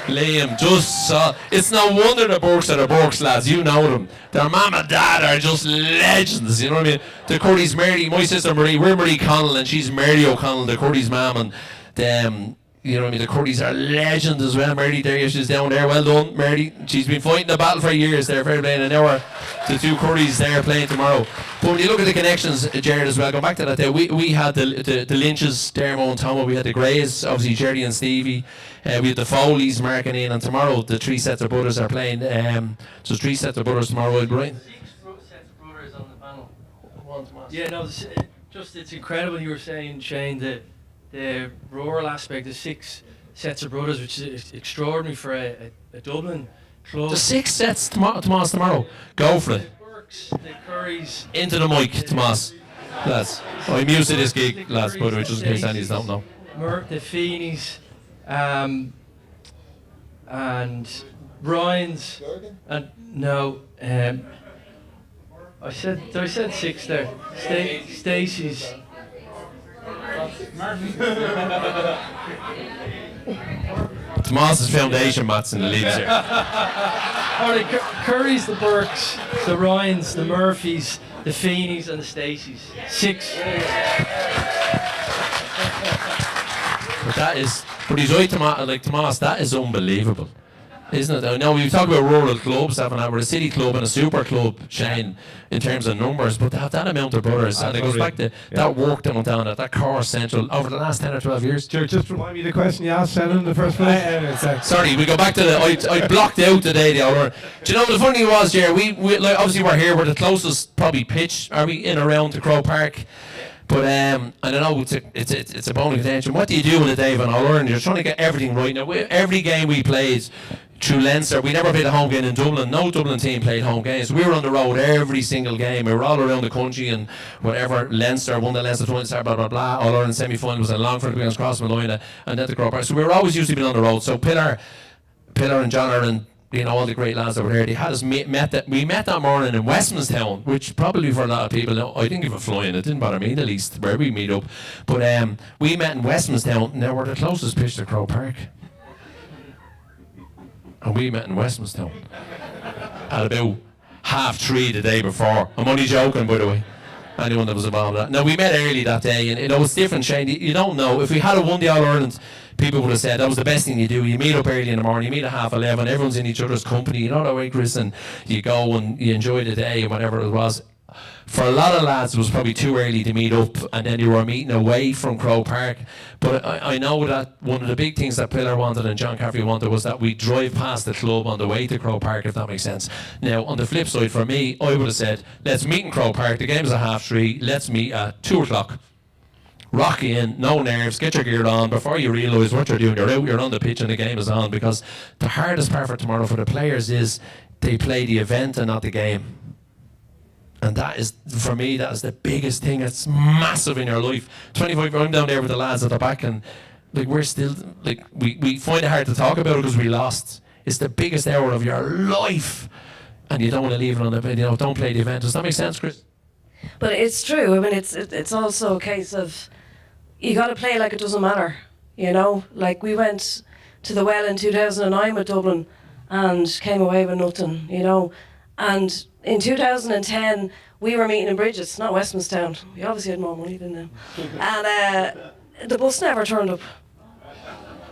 Liam, just saw. It's no wonder the Burkes are the Burkes, lads. You know them. Their mum and dad are just legends. You know what I mean? The Curry's Mary, my sister Marie. We're Marie Connell, and she's Mary O'Connell, the Curry's mum, and them. You know what I mean? The Currys are legends as well. Mary there, she's down there. Well done, Mary. She's been fighting the battle for years there, fair play. And now the two Currys there playing tomorrow. But when you look at the connections, Jared, as well, going back to that there, we had the Lynches, Dermo and Tomo. We had the Greys, obviously Jerry and Stevie. We had the Foleys marking in, and tomorrow the three sets of brothers are playing. So 3 sets of brothers tomorrow, right? 6 sets of brothers on the panel. Yeah, no, it's incredible. You were saying, Shane, that the rural aspect, the 6 sets of brothers, which is extraordinary for a Dublin club. The 6 sets, Tomas, tomorrow. Go for it. The Burkes, the Currys. Into the mic, Tomas. Lads. I'm used to this gig, lads, by the way, just in case any of you don't know. The Fiannas, and Ryan's, and no, I said 6 there. Stacey's. Tomas's foundation mats in the leaves here. Alright, Currys, the Burkes, the Ryans, the Murphys, the Fiannas, and the Staceys. 6. But he's right, Tomas, that is unbelievable, isn't it? I know we talk about rural clubs having we're a city club and a super club, Shane, in terms of numbers, but to have that amount of brothers, and it goes back to that work that went down at that core central over the last 10 or 12 years. Just remind me the question you asked, Shannon, in the first place. Sorry, we go back to I blocked out today the hour. Do you know what the funny was, Jerry? We like, obviously we're here, we're the closest probably pitch, are we, in around to Croke Park? But I don't know, it's a bone of contention. What do you do in a day of an All-Ireland? You're trying to get everything right. Now, every game we played through Leinster, we never played a home game in Dublin. No Dublin team played home games. We were on the road every single game. We were all around the country and whatever. Leinster won the Leinster 20, blah, blah, blah. All-Ireland semi-final was in Longford against Crossmaloina and then the Croke Park. So we were always used to being on the road. So Pillar and John Ireland, you know, all the great lads over there, they had us we met that morning in Westmanstown, which probably for a lot of people, I didn't give a flying, it didn't bother me the least where we meet up, but we met in Westmanstown, and they were the closest pitch to Croke Park, and we met in Westmanstown at about 3:30 the day before. I'm only joking, by the way, anyone that was involved in that. Now, we met early that day, and it's different, Shane. You don't know. If we had won the All-Ireland, people would have said that was the best thing you do. You meet up early in the morning, you meet at 11:30, everyone's in each other's company, you know that way, Chris, and you go and you enjoy the day and whatever it was. For a lot of lads, it was probably too early to meet up, and then you were meeting away from Croke Park. But I know that one of the big things that Pillar wanted and John Caffrey wanted was that we drive past the club on the way to Croke Park, if that makes sense. Now, on the flip side, for me, I would have said, let's meet in Croke Park, the game's at 3:30, let's meet at 2 o'clock. Rock you in, no nerves, get your gear on before you realise what you're doing. You're out, you're on the pitch and the game is on, because the hardest part for tomorrow for the players is they play the event and not the game. And that is, for me, that is the biggest thing. It's massive in your life. 25, I'm down there with the lads at the back, and like we're still, like we find it hard to talk about it because we lost. It's the biggest hour of your life, and you don't want to leave it on the, don't play the event. Does that make sense, Chris? But it's true. I mean, it's also a case of you got to play like it doesn't matter, you know. Like we went to the Well in 2009 with Dublin and came away with nothing, you know. And in 2010 we were meeting in Bridges, not Westmanstown. We obviously had more money than them. And the bus never turned up.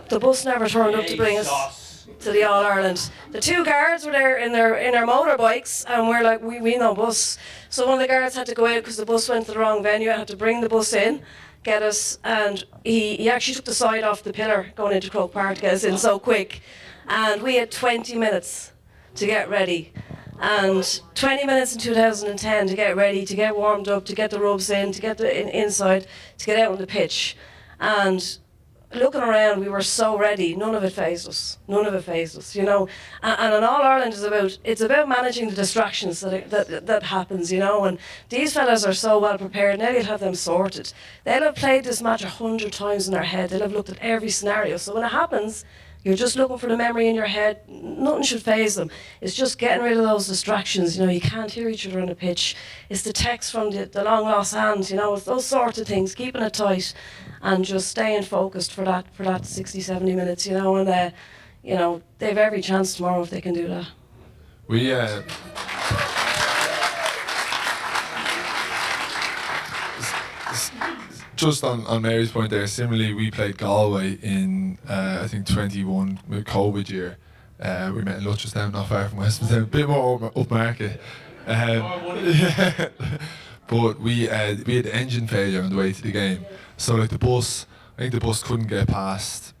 The bus never turned up to bring us to the All Ireland. The 2 guards were there in their motorbikes, and we're like, we no bus. So one of the guards had to go out because the bus went to the wrong venue. I had to bring the bus in, get us, and he actually took the side off the pillar going into Croke Park to get us in so quick. And we had 20 minutes to get ready. And 20 minutes in 2010 to get ready, to get warmed up, to get the rubs in, to get the inside, to get out on the pitch. And looking around, we were so ready. None of it fazed us. None of it fazed us, you know. And an All Ireland is about managing the distractions that happens, you know. And these fellas are so well prepared. Now you'll have them sorted. They'll have played this match 100 times in their head. They'll have looked at every scenario. So when it happens, you're just looking for the memory in your head. Nothing should faze them. It's just getting rid of those distractions. You know, you can't hear each other on the pitch. It's the text from the long lost hands. You know, it's those sorts of things. Keeping it tight, and just staying focused for that 60, 70 minutes. You know, and you know, they've every chance tomorrow if they can do that. We just on Mary's point there, similarly we played Galway in I think 21 with COVID year. We met in Lutcherstown, not far from Westminster, a bit more upmarket. But we had engine failure on the way to the game. So like I think the bus couldn't get past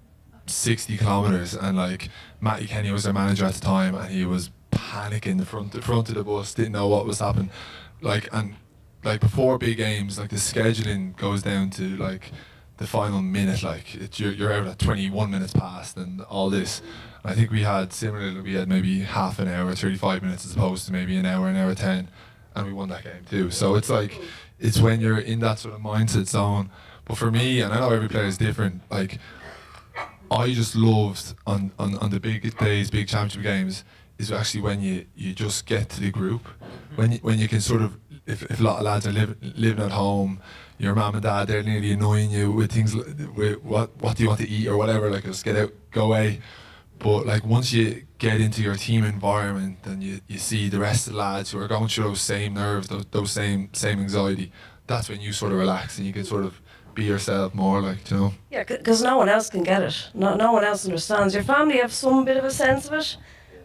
60 kilometres, and like Matty Kenny was our manager at the time, and he was panicking the front of the bus, didn't know what was happening. Like before big games, like the scheduling goes down to like the final minute, like you're out at 21 minutes past and all this. I think we had maybe half an hour, 35 minutes as opposed to maybe an hour 10, and we won that game too. So it's like, it's when you're in that sort of mindset zone. But for me, and I know every player is different, like I just loved on the big days, big championship games, is actually when you just get to the group, when you can sort of, if a lot of lads are living at home, your mum and dad, they're nearly annoying you with things with what do you want to eat or whatever, like just get out, go away. But like once you get into your team environment and you see the rest of the lads who are going through those same nerves, those same anxiety, that's when you sort of relax and you can sort of be yourself more, like, you know. Yeah, because no one else can get it. No one else understands. Your family have some bit of a sense of it,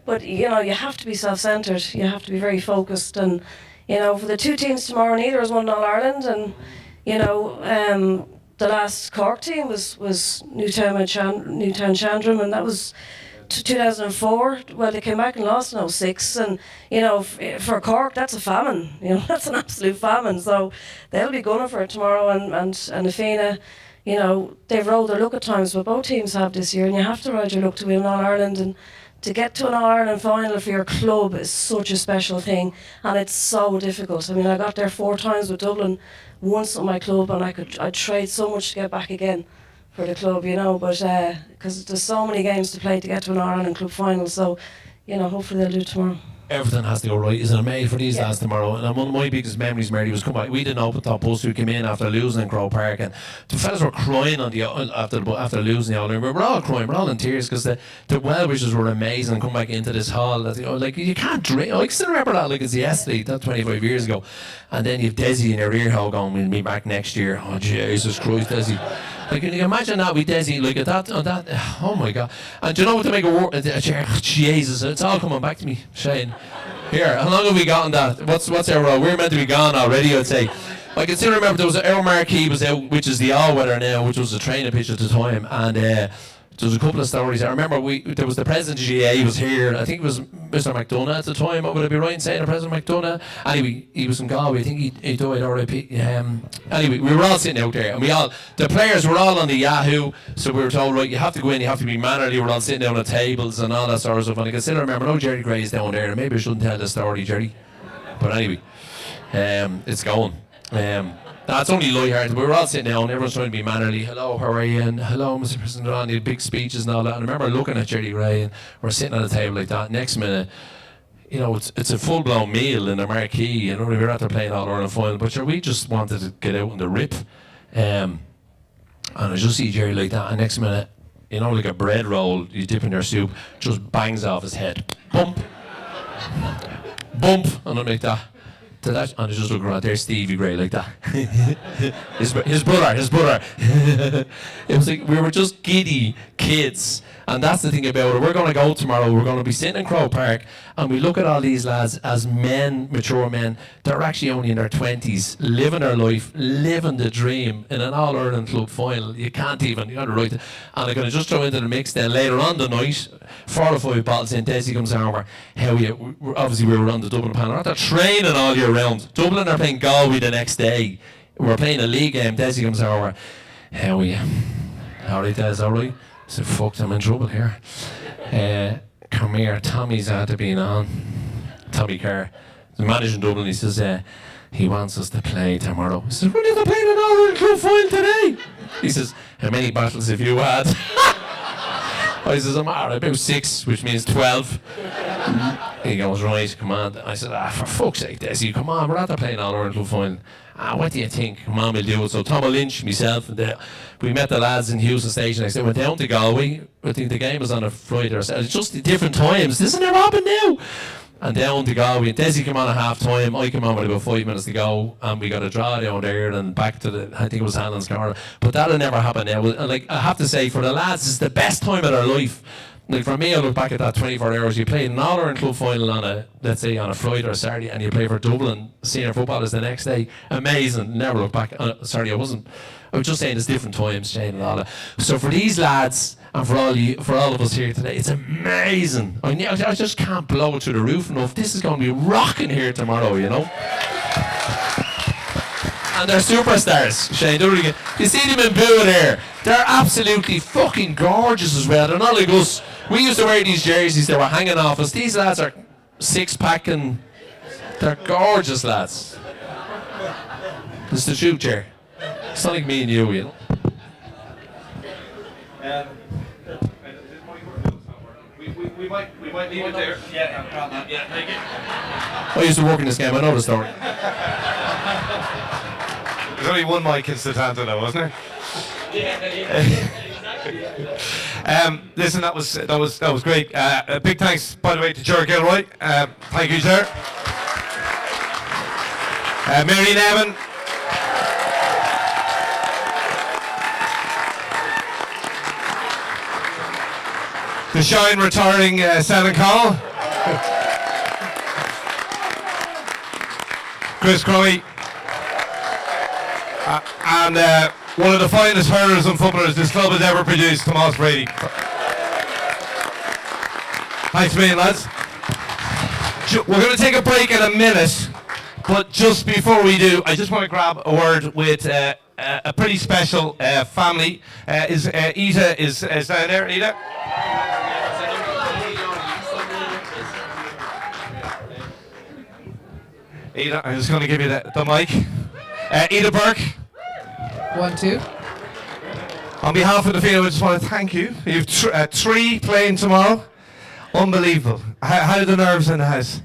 but you know, you have to be self-centred. You have to be very focused. And you know, for the two teams tomorrow, neither has won All Ireland. And you know, the last Cork team was Newtown Chandram, and that was 2004. Well, they came back and lost in 06, and you know, for Cork, that's a famine. You know, that's an absolute famine. So they'll be gunning for it tomorrow, and the Fianna, you know, they've rolled their luck at times, but both teams have this year, and you have to ride your luck to win All Ireland. And to get to an All Ireland final for your club is such a special thing, and it's so difficult. I mean, I got there 4 times with Dublin, once with my club, and I'd trade so much to get back again for the club, you know, but because there's so many games to play to get to an Ireland club final, so you know, hopefully they'll do it tomorrow. Everything has to go right, isn't it, mate, for these lads tomorrow? And one of my biggest memories, Mary, was coming back. We didn't open top bus who came in after losing in Croke Park, and the fellas were crying on the after losing the All-Ireland. We were all crying, we're all in tears, because the well-wishers were amazing and come back into this hall. That, you know, like, you can't drink. I still remember that like it's yesterday, that 25 years ago. And then you've Desi in your ear hole going, we'll be back next year. Oh, Jesus Christ, Desi. Like, can you imagine that with Desi, like, oh my God. And do you know what to make it work? Jesus, it's all coming back to me, Shane. Here, how long have we got on that? What's our role? We're meant to be gone already, I'd say. I can still remember there was our marquee was out, which is the all-weather now, which was a training pitch at the time, and there was a couple of stories. I remember there was the president of GA was here. I think it was Mr. McDonough at the time. Would I be right in saying President McDonough? Anyway, he was from Galway. I think he died R.I.P. Anyway, we were all sitting out there, and the players were all on the Yahoo. So we were told, right, you have to go in, you have to be mannerly. We're all sitting down at tables and all that sort of stuff. And I can still remember, Jerry Gray's down there. Maybe I shouldn't tell the story, Jerry. But anyway, it's going. It's only light-hearted. We were all sitting down, everyone's trying to be mannerly. Hello, how are you? And hello, Mr. President. And the big speeches and all that. And I remember looking at Jerry Gray, and we're sitting at a table like that. Next minute, you know, it's a full-blown meal in the marquee. You know, we were out there playing All Ireland final, but sure, we just wanted to get out on the rip. And I just see Jerry like that, and next minute, you know, like a bread roll you dip in your soup, just bangs off his head. Bump. Bump. And I'm like that. And I just look around, there's Stevie Gray like that. his brother. It was like we were just giddy kids. And that's the thing about it. We're going to go tomorrow, we're going to be sitting in Croke Park, and we look at all these lads as men, mature men, that are actually only in their 20s, living their life, living the dream in an All-Ireland club final. You got to write it. And I'm going to just throw into the mix then later on the night, 4 or 5 bottles in, Desi comes over. Obviously we were on the Dublin panel, they're training all year round. Dublin are playing Galway the next day. We're playing a league game, Desi comes over. How are you? All right, Des, all right? I said, fuck, I'm in trouble here. Come here, Tommy's had to be on. Tommy Carr, the manager in Dublin, he says, he wants us to play tomorrow. I said, what are you playing an All-Ireland club final today? He says, how many battles have you had? I says, I'm about 6, which means 12. He goes, right, come on. I said, for fuck's sake, Desi, come on, we're out there playing All-Ireland club final. What do you think? Come on, we'll do it. So Tom Lynch, myself, and we met the lads in Houston Station. I said, went down to Galway. I think the game was on a Friday or Saturday. It's just different times. This has never happened now. And down to Galway. And Desi came on at half time. I came on with about 5 minutes to go. And we got a draw down there and back to I think it was Hanlon's corner. But that'll never happen now. Like, I have to say, for the lads, it's the best time of their life. Like, for me, I look back at that 24 hours. You played an All-Ireland club final on a Friday or Saturday, and you play for Dublin senior football is the next day. Amazing. Never look back. I was just saying it's different times, Shane, and all that. So for these lads, and for all of us here today, it's amazing. I just can't blow it through the roof enough. This is going to be rocking here tomorrow, you know. and they're superstars. Shane, do it again. You see them in blue there. They're absolutely fucking gorgeous as well. They're not like us. We used to wear these jerseys. They were hanging off us. These lads are six-pack and they're gorgeous lads. It's the truth, Jer. It's not like me and you, you know. We might leave it there. Yeah, no problem. Yeah, thank you. I used to work in this game. I know the story. There's only one Mike in Satanta though, wasn't there? Listen, that was great. A big thanks, by the way, to Ger Gilroy. Thank you, Ger. Mary Nevin. The Shine retiring Shannon Connell. Chris Crowley. And one of the finest hurlers and footballers this club has ever produced, Tomas Brady. Thanks a million, lads. We're going to take a break in a minute, but just before we do, I just want to grab a word with a pretty special family. Ida is down there. Ida? Ida, I'm just going to give you the mic. Ida Burke. 1, 2. On behalf of the Fianna, I just want to thank you. You've 3 playing tomorrow. Unbelievable. How are the nerves in the house?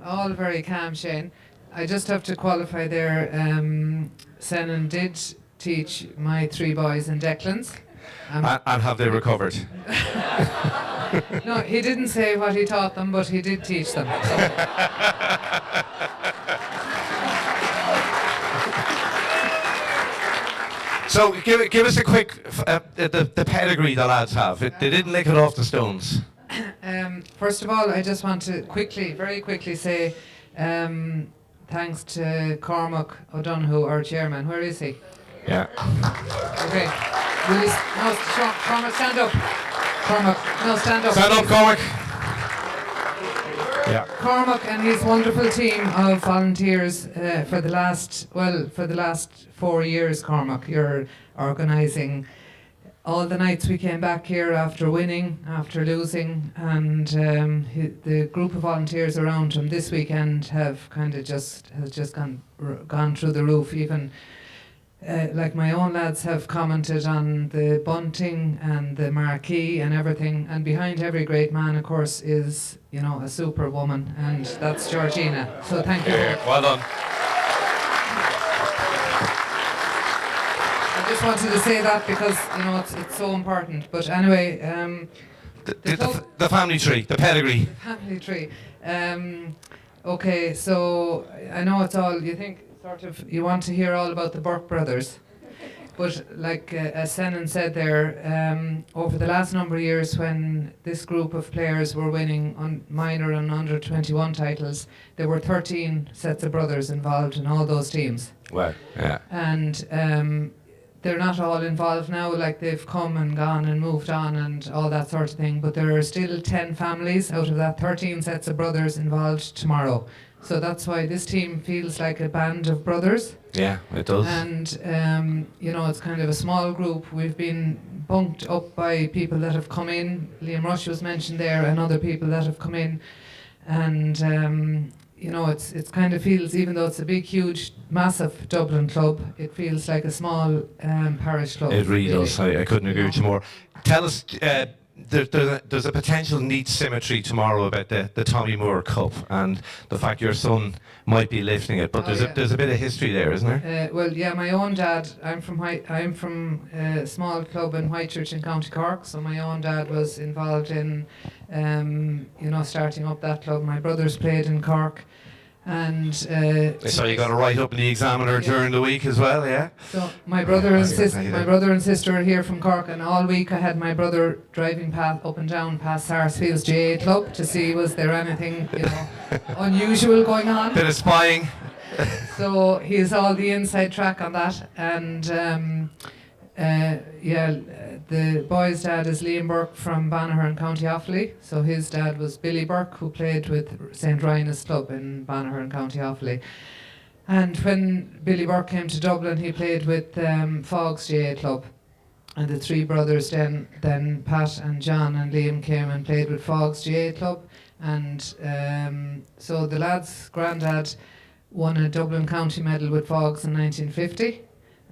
All very calm, Shane. I just have to qualify there. Senan did teach my 3 boys in Declan's. And have they recovered? No, he didn't say what he taught them, but he did teach them. So give us a quick the pedigree the lads have. They didn't lick it off the stones. First of all, I just want to very quickly say thanks to Cormac O'Donoghue, our chairman. Where is he? Yeah. Okay. Cormac, stand up. Cormac, no, stand up. Stand up, Cormac. Yeah. Cormac and his wonderful team of volunteers for the last 4 years, Cormac, you're organising all the nights we came back here after winning, after losing, and the group of volunteers around him this weekend have kind of just gone through the roof. Even like my own lads have commented on the bunting and the marquee and everything, and behind every great man, of course, is a super woman, and that's Georgina. So thank you. Yeah, well done. I just wanted to say that because it's so important. But anyway, the family tree, the pedigree. The family tree. Okay, so I know it's all you think. You want to hear all about the Burke brothers, but like as Senan said there, over the last number of years when this group of players were winning on minor and under 21 titles, there were 13 sets of brothers involved in all those teams. Wow. Yeah. And they're not all involved now, like they've come and gone and moved on and all that sort of thing, but there are still 10 families out of that 13 sets of brothers involved tomorrow. So that's why this team feels like a band of brothers. Yeah, it does. And, it's kind of a small group. We've been bunked up by people that have come in. Liam Rush was mentioned there and other people that have come in. And, it's kind of feels, even though it's a big, huge, massive Dublin club, it feels like a small parish club. It really does. I couldn't agree with you more. Tell us... There's a potential neat symmetry tomorrow about the Tommy Moore Cup and the fact your son might be lifting it, but there's a bit of history there, isn't there? Well, yeah, my own dad. I'm from a small club in Whitechurch in County Cork, so my own dad was involved in, starting up that club. My brothers played in Cork, and so you got to write up in the Examiner during the week as well, yeah. So my brother and sister are here from Cork, and all week I had my brother driving up and down past Sarsfield's GA club to see was there anything unusual going on. Bit of spying. So he's all the inside track on that, and the boy's dad is Liam Burke from Banagher in County Offaly. So his dad was Billy Burke, who played with St. Ryan's Club in Banagher in County Offaly. And when Billy Burke came to Dublin, he played with Fogg's GA Club. And the three brothers, then Pat and John and Liam, came and played with Fogg's GA Club. And so the lads' granddad won a Dublin County medal with Fogg's in 1950.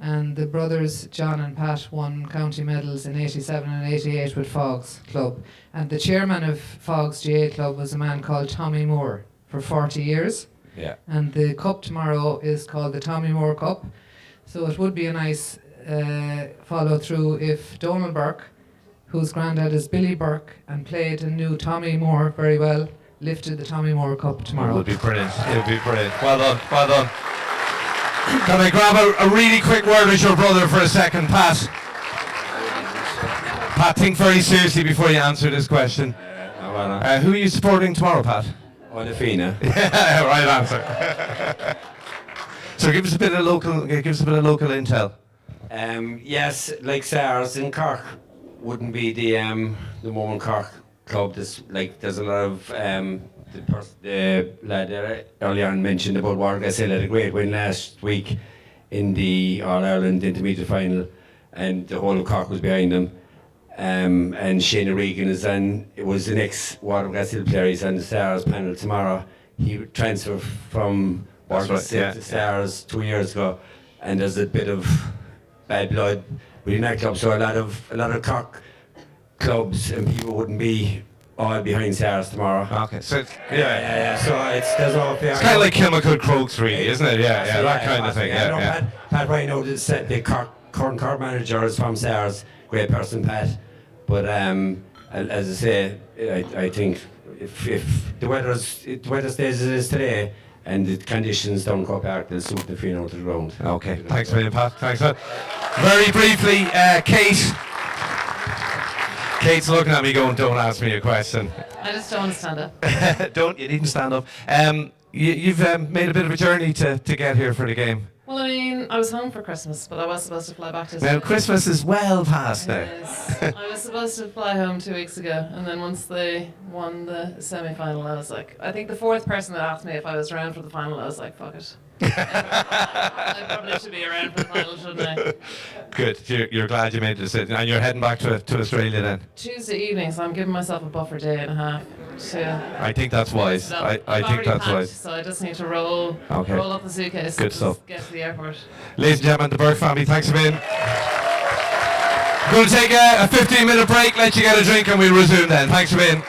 And the brothers, John and Pat, won county medals in 87 and 88 with Fogg's Club. And the chairman of Fogg's GA Club was a man called Tommy Moore for 40 years. Yeah. And the cup tomorrow is called the Tommy Moore Cup. So it would be a nice follow through if Donald Burke, whose granddad is Billy Burke and played and knew Tommy Moore very well, lifted the Tommy Moore Cup tomorrow. It would be brilliant. It would be brilliant. Well done. Well done. Can I grab a really quick word with your brother for a second, Pat? Pat, think very seriously before you answer this question. Who are you supporting tomorrow, Pat? On the Fianna. Yeah, right answer. So give us a bit of local intel. Yes, like SARS in Cork wouldn't be the moment Cork club. There's a lot of the lad there earlier on mentioned about Wargas Hill had a great win last week in the All Ireland intermediate final, and the whole of Cork was behind them. And Shane O'Regan was the next Watergrass Hill player. He's on the Stars panel tomorrow. He transferred from Watergrass Hill to Stars 2 years ago, and there's a bit of bad blood within that club. So a lot of Cork clubs and people wouldn't be all behind Stars tomorrow. Okay, so yeah. So there's no fair. It's kind of like Kilmacud Crokes, really, isn't it? Yeah, that kind of thing. Yeah. Pat Ryan, the current Cork manager, is from Stars. Great person, Pat. But as I say, I think if the weather stays as it is today and the conditions down Croke Park, they'll suit the Fianna to the ground. Okay, thanks a million, Pat. Thanks, Pat. Very briefly, Kate. Kate's looking at me going, don't ask me a question. I just don't want to stand up. You needn't stand up. You've made a bit of a journey to get here for the game. Well, I mean, I was home for Christmas, but I was supposed to fly back to Now, Christmas is well past now. Yes. I was supposed to fly home 2 weeks ago, and then once they won the semi-final, I was like, I think the fourth person that asked me if I was around for the final, I was like, fuck it. I probably should be around for the final, shouldn't I? Good. You're glad you made the decision. And you're heading back to Australia then? Tuesday evening, so I'm giving myself a buffer day and a half. I think that's wise. So I think that's wise. So I just need to roll up the suitcase. Good stuff. Get to the airport. Ladies and gentlemen, the Burke family, thanks a million. We're going to take a 15-minute break, let you get a drink, and we'll resume then. Thanks a million.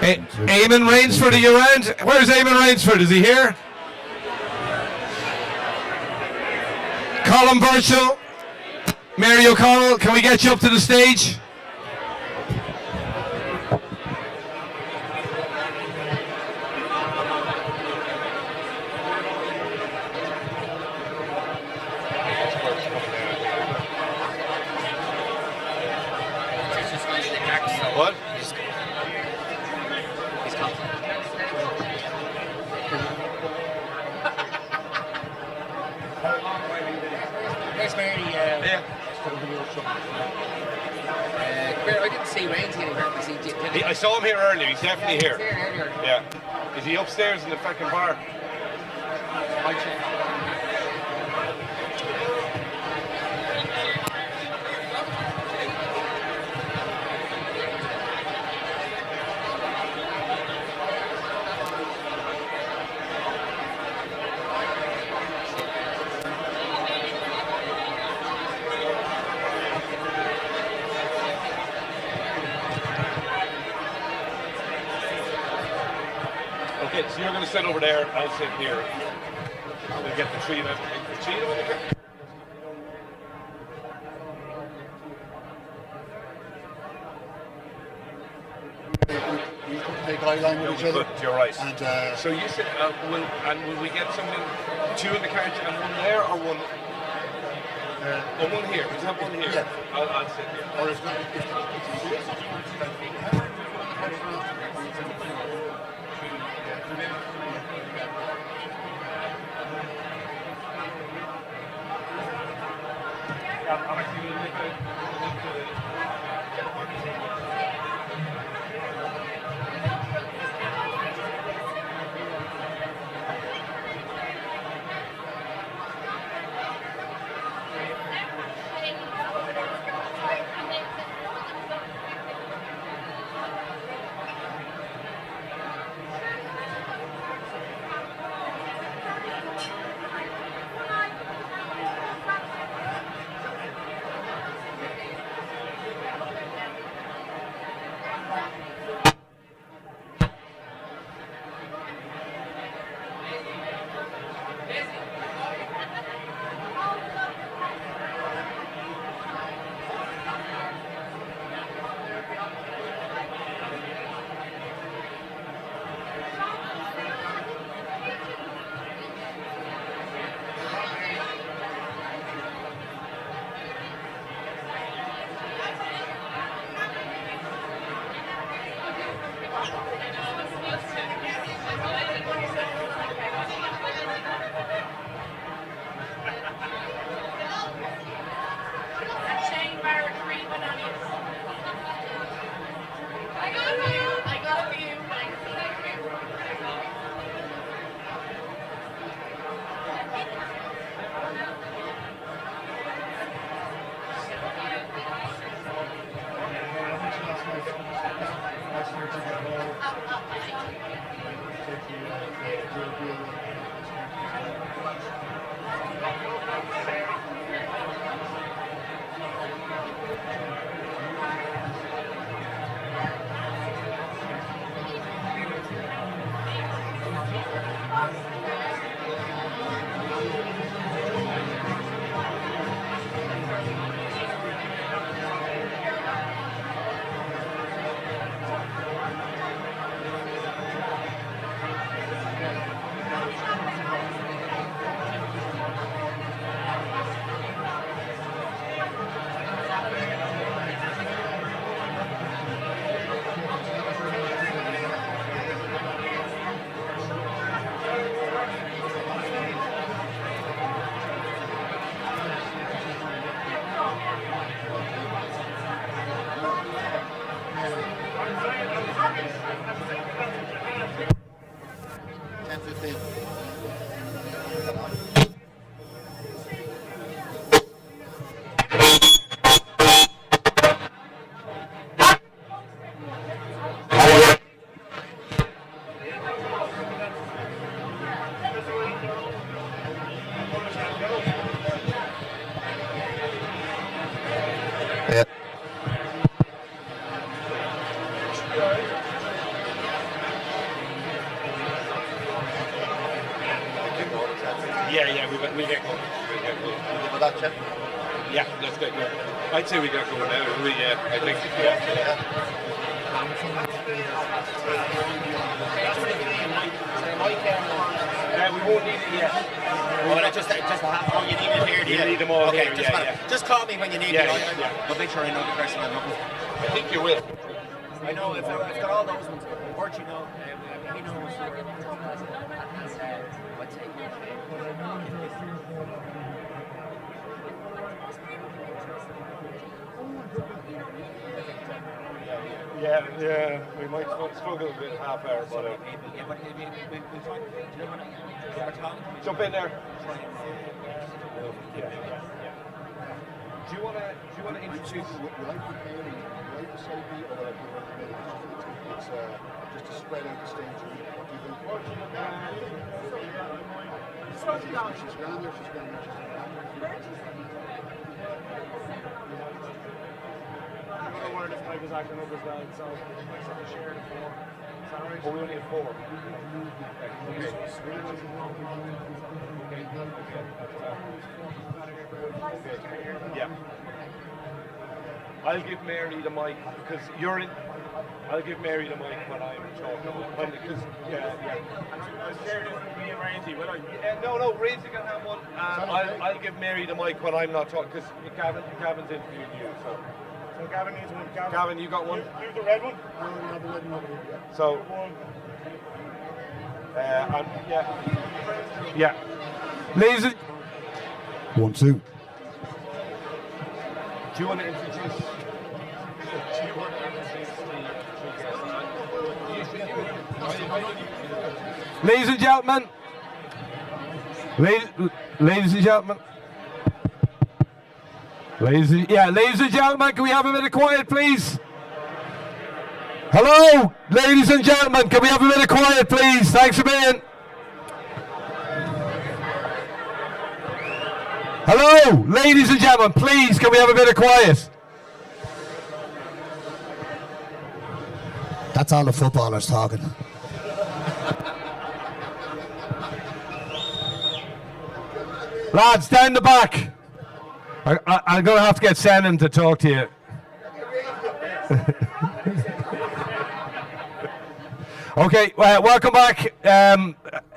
Eamon Rainsford, are you around? Where's Eamon Rainsford? Is he here? Colin Burchell, Mary O'Connell, can we get you up to the stage? What? Thanks, Mary. I didn't see Wayne's here. I saw him here earlier. He's definitely here. Earlier. Yeah. Is he upstairs in the fucking bar? I'll check. Okay, so you're going to sit over there. I'll sit here. We'll get the tree in it. The tree in it? Take eye line with each other. You're right. And so you said, will we get something, two in the cart and one there, or one? One here. We have one here. Yeah. I'll sit here. Or if Yeah, let's get going. I'd say we got going now. I think. Yeah. We won't need it yet. Oh, you need it here. You need them all okay, here. Just call me when you need it. I'll make sure I know the person I'm looking for. I think you will. I know, if I've got all those ones. Burke, he knows. Yeah, we might struggle a bit half hour, but jump in there. Do you want to introduce? Will I put Mary right beside me, or will I put her in the middle? It's just to spread out the stage. What do you think? She's down there. One of this mic is acting up as well, so let's have to share it for. Oh, we only have 4. Okay. Yeah. I'll give Mary the mic because you're in. I'll give Mary the mic when I'm talking. Because I'll share this with me and Randy. No, Randy can have one. I'll give Mary the mic when I'm not talking because Gavin's interviewing you. So Gavin needs one. Gavin, you got one? You the red one? No, not the red one. So, yeah. Ladies and... 1, 2. Do you want to introduce... Ladies and gentlemen. Ladies and gentlemen. Ladies and gentlemen, can we have a bit of quiet, please? Hello, ladies and gentlemen, can we have a bit of quiet, please? Thanks a million. Hello, ladies and gentlemen, please, can we have a bit of quiet? That's all the footballers talking. Lads, down the back. I'm going to have to get Shannon to talk to you. Okay, welcome back,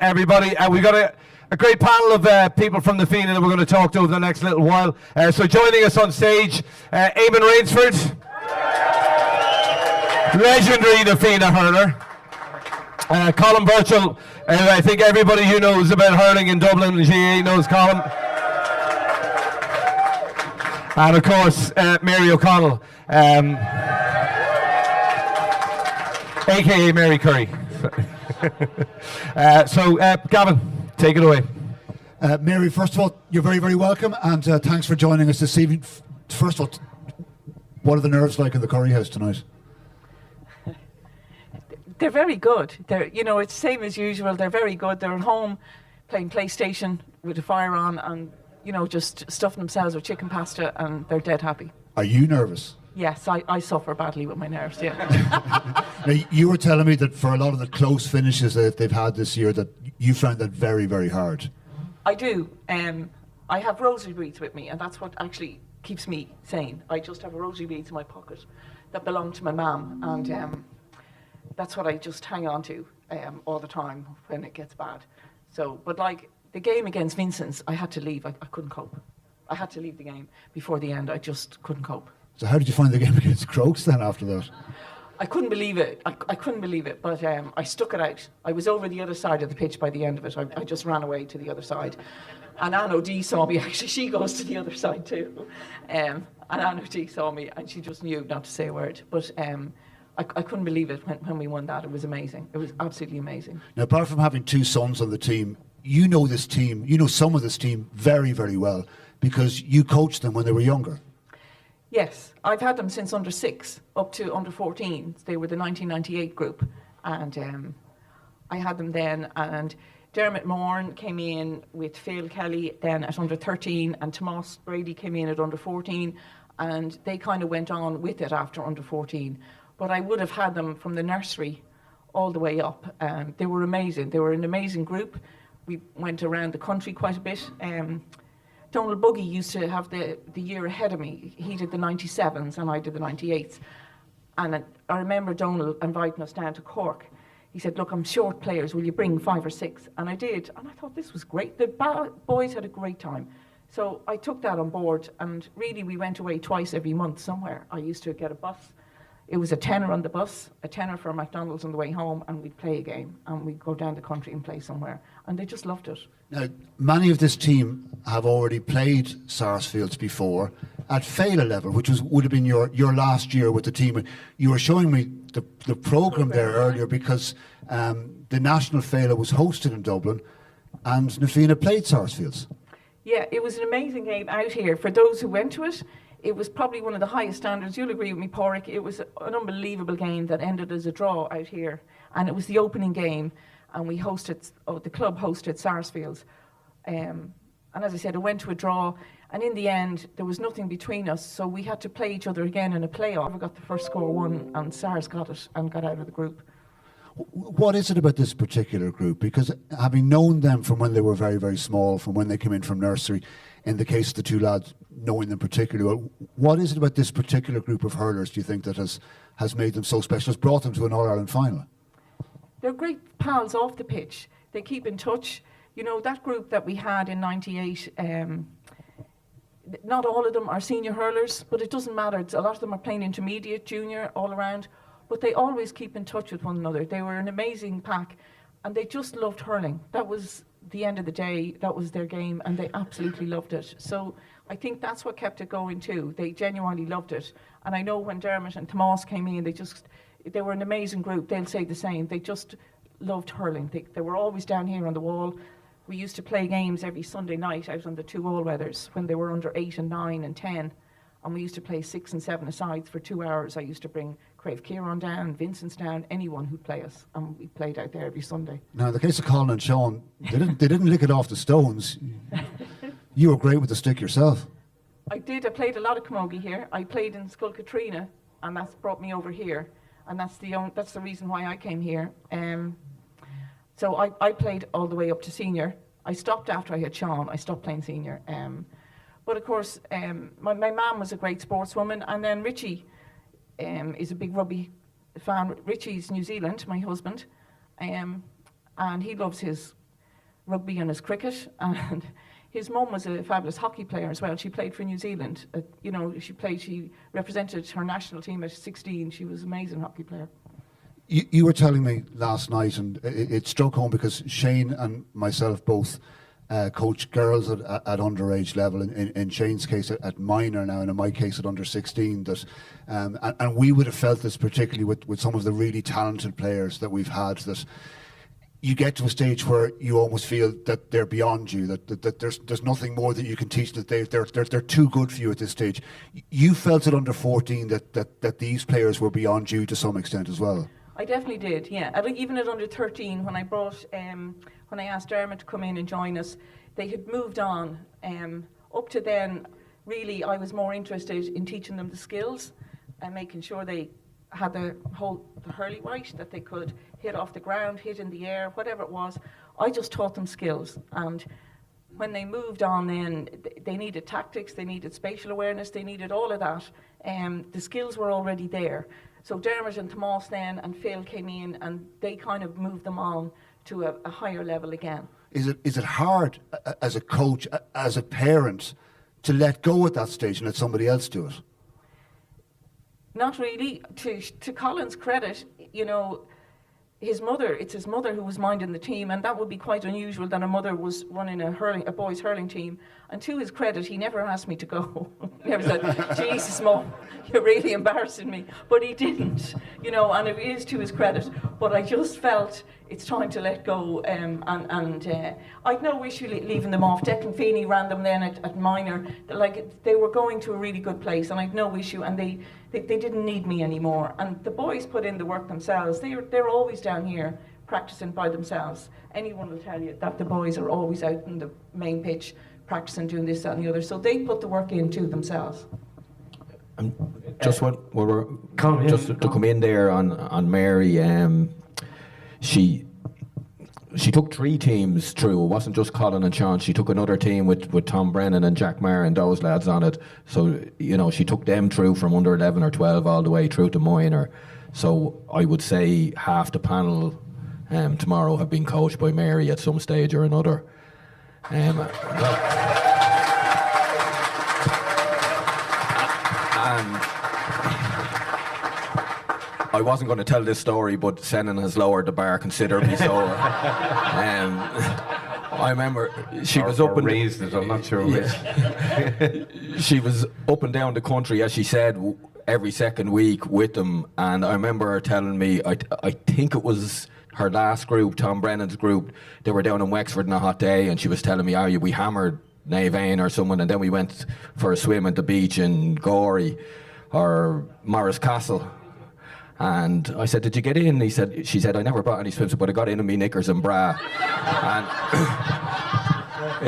everybody. We've got a great panel of people from the Fianna that we're going to talk to over the next little while. So joining us on stage, Eamon Rainsford, legendary the Fianna hurler. Colin Burchell, I think everybody who knows about hurling in Dublin and GA knows Colin. And of course, Mary O'Connell, aka Mary Curry. Gavin, take it away. Mary, first of all, you're very, very welcome, and thanks for joining us this evening. First of all, what are the nerves like in the Curry House tonight? They're very good. It's the same as usual. They're very good. They're at home playing PlayStation with a fire on and, just stuffing themselves with chicken pasta, and they're dead happy. Are you nervous? Yes, I suffer badly with my nerves, yeah. Now, you were telling me that for a lot of the close finishes that they've had this year, that you found that very, very hard. I do. I have rosary beads with me, and that's what actually keeps me sane. I just have a rosary beads in my pocket that belonged to my mum, and that's what I just hang on to all the time when it gets bad. So, but like the game against Vincent's, I had to leave. I couldn't cope. I had to leave the game before the end. I just couldn't cope. So how did you find the game against Crokes then after that? I couldn't believe it. I couldn't believe it, but I stuck it out. I was over the other side of the pitch by the end of it. I just ran away to the other side. And Anne O'D saw me, actually. She goes to the other side too. And Anne O'D saw me, and she just knew not to say a word. But I couldn't believe it when we won that. It was amazing. It was absolutely amazing. Now, apart from having two sons on the team, you know this team, you know some of this team very, very well because you coached them when they were younger. Yes, I've had them since under 6 up to under 14. They were the 1998 group, and I had them then. And Dermot Morn came in with Phil Kelly then at under 13, and Tomas Brady came in at under 14, and they kind of went on with it after under 14. But I would have had them from the nursery all the way up. They were amazing. They were an amazing group. We went around the country quite a bit. Don't Donald Buggy used to have the year ahead of me. He did the 97s and I did the 98s. And I remember Donald inviting us down to Cork. He said, look, I'm short players, will you bring 5 or 6? And I did, and I thought this was great. The boys had a great time. So I took that on board, and really we went away twice every month somewhere. I used to get a bus. It was a tenner on the bus, a tenner for McDonald's on the way home, and we'd play a game, and we'd go down the country and play somewhere. And they just loved it. Now, many of this team have already played Sarsfields before at Féile level, which would have been your last year with the team. You were showing me the programme there earlier, because the National Féile was hosted in Dublin, and Na Fianna played Sarsfields. Yeah, it was an amazing game out here. For those who went to it, it was probably one of the highest standards. You'll agree with me, Pádraig. It was an unbelievable game that ended as a draw out here. And it was the opening game, and the club hosted Sarsfields. And as I said, it went to a draw, and in the end, there was nothing between us, so we had to play each other again in a playoff. We got the first score won, and Sars got it and got out of the group. What is it about this particular group? Because having known them from when they were very, very small, from when they came in from nursery, in the case of the two lads, knowing them particularly well, what is it about this particular group of hurlers, do you think, that has made them so special, has brought them to an All-Ireland final? They're great pals off the pitch. They keep in touch. You know, that group that we had in 98, not all of them are senior hurlers, but it doesn't matter. A lot of them are playing intermediate, junior, all around. But they always keep in touch with one another. They were an amazing pack, and they just loved hurling. That was the end of the day. That was their game, and they absolutely loved it. So I think that's what kept it going too. They genuinely loved it. And I know when Dermot and Tomás came in, they were an amazing group. They'll say the same. They just loved hurling. They were always down here on the wall. We used to play games every Sunday night out on the 2 all-weathers when they were under 8 and 9 and 10. And we used to play 6 and 7 asides for 2 hours. I used to bring Crave Kieran down, Vincent's down, anyone who'd play us. And we played out there every Sunday. Now, in the case of Colin and Sean, they didn't lick it off the stones. You were great with the stick yourself. I did. I played a lot of camogie here. I played in Skull Katrina, and that's brought me over here. And that's the reason why I came here. So I played all the way up to senior. I stopped after I had Sean. I stopped playing senior. But of course, my mum was a great sportswoman, and then Richie is a big rugby fan. Richie's New Zealand, my husband, and he loves his rugby and his cricket. And his mum was a fabulous hockey player as well. She played for New Zealand. She represented her national team at 16. She was an amazing hockey player. You were telling me last night, and it struck home because Shane and myself both coach girls at underage level, in Shane's case at minor now, and in my case at under 16, that and we would have felt this particularly with some of the really talented players that we've had, that you get to a stage where you almost feel that they're beyond you, that there's nothing more that you can teach, that they're too good for you at this stage. You felt at under 14 that these players were beyond you to some extent as well. I definitely did, yeah. Even at under 13, when I asked Dermot to come in and join us, they had moved on. Up to then, really, I was more interested in teaching them the skills and making sure they had the hurley right, that they could hit off the ground, hit in the air, whatever it was. I just taught them skills. And when they moved on then, they needed tactics, they needed spatial awareness, they needed all of that. The skills were already there. So Dermot and Tomás then and Phil came in, and they kind of moved them on to a higher level again. Is it hard as a coach, as a parent, to let go at that stage and let somebody else do it? Not really. To Colin's credit, it's his mother who was minding the team, and that would be quite unusual that a mother was running a boys hurling team. And to his credit, he never asked me to go. He never said, "Jesus, Mum, you're really embarrassing me." But he didn't, and it is to his credit. But I just felt it's time to let go, and I'd no issue leaving them off. Declan Feeney ran them then at minor. They were going to a really good place, and I'd no issue, and they didn't need me anymore. And the boys put in the work themselves. They're always down here practicing by themselves. Anyone will tell you that the boys are always out in the main pitch practicing, doing this, that and the other. So they put the work into themselves. Just to come in there on Mary, she she took 3 teams through. It wasn't just Colin and Sean. She took another team with Tom Brennan and Jack Maher and those lads on it. So, she took them through from under 11 or 12 all the way through to minor. So I would say half the panel tomorrow have been coached by Mary at some stage or another. And I wasn't going to tell this story, but Senan has lowered the bar considerably. So I remember she was up and raised it. I'm not sure which. She was up and down the country, as she said, every second week with them. And I remember her telling me, I think it was her last group, Tom Brennan's group. They were down in Wexford on a hot day, and she was telling me, we hammered Naveane or someone, and then we went for a swim at the beach in Gorey or Morris Castle. And I said, did you get in? She said, I never bought any swimsuit, but I got in me knickers and bra. And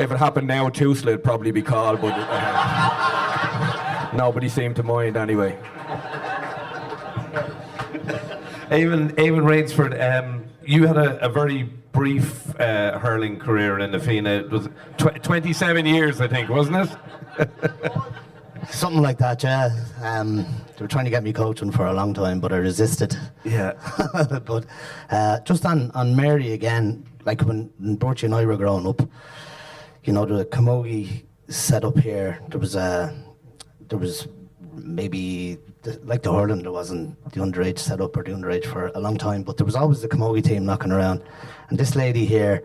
if it happened now, Tuesday would probably be called, but nobody seemed to mind anyway. Eamon Rainsford, you had a very brief hurling career in the Fianna. It was 27 years, I think, wasn't it? Something like that, yeah. They were trying to get me coaching for a long time, but I resisted. Yeah. But just on Mary again, like when Burke and I were growing up, the camogie set up here, there was maybe, like the hurling, there wasn't the underage set up or the underage for a long time, but there was always the camogie team knocking around. And this lady here,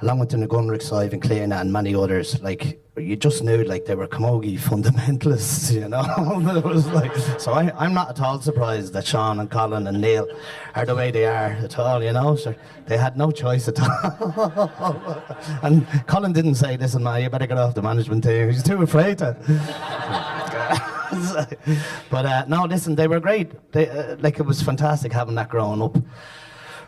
along with the Gunrick, Sive and Cleana and many others, like, you just knew like they were camogie fundamentalists, It was like, so I'm not at all surprised that Sean and Colin and Neil are the way they are at all, So they had no choice at all. And Colin didn't say, listen, man, you better get off the management team. He's too afraid to. But no, listen, they were great. Like, it was fantastic having that growing up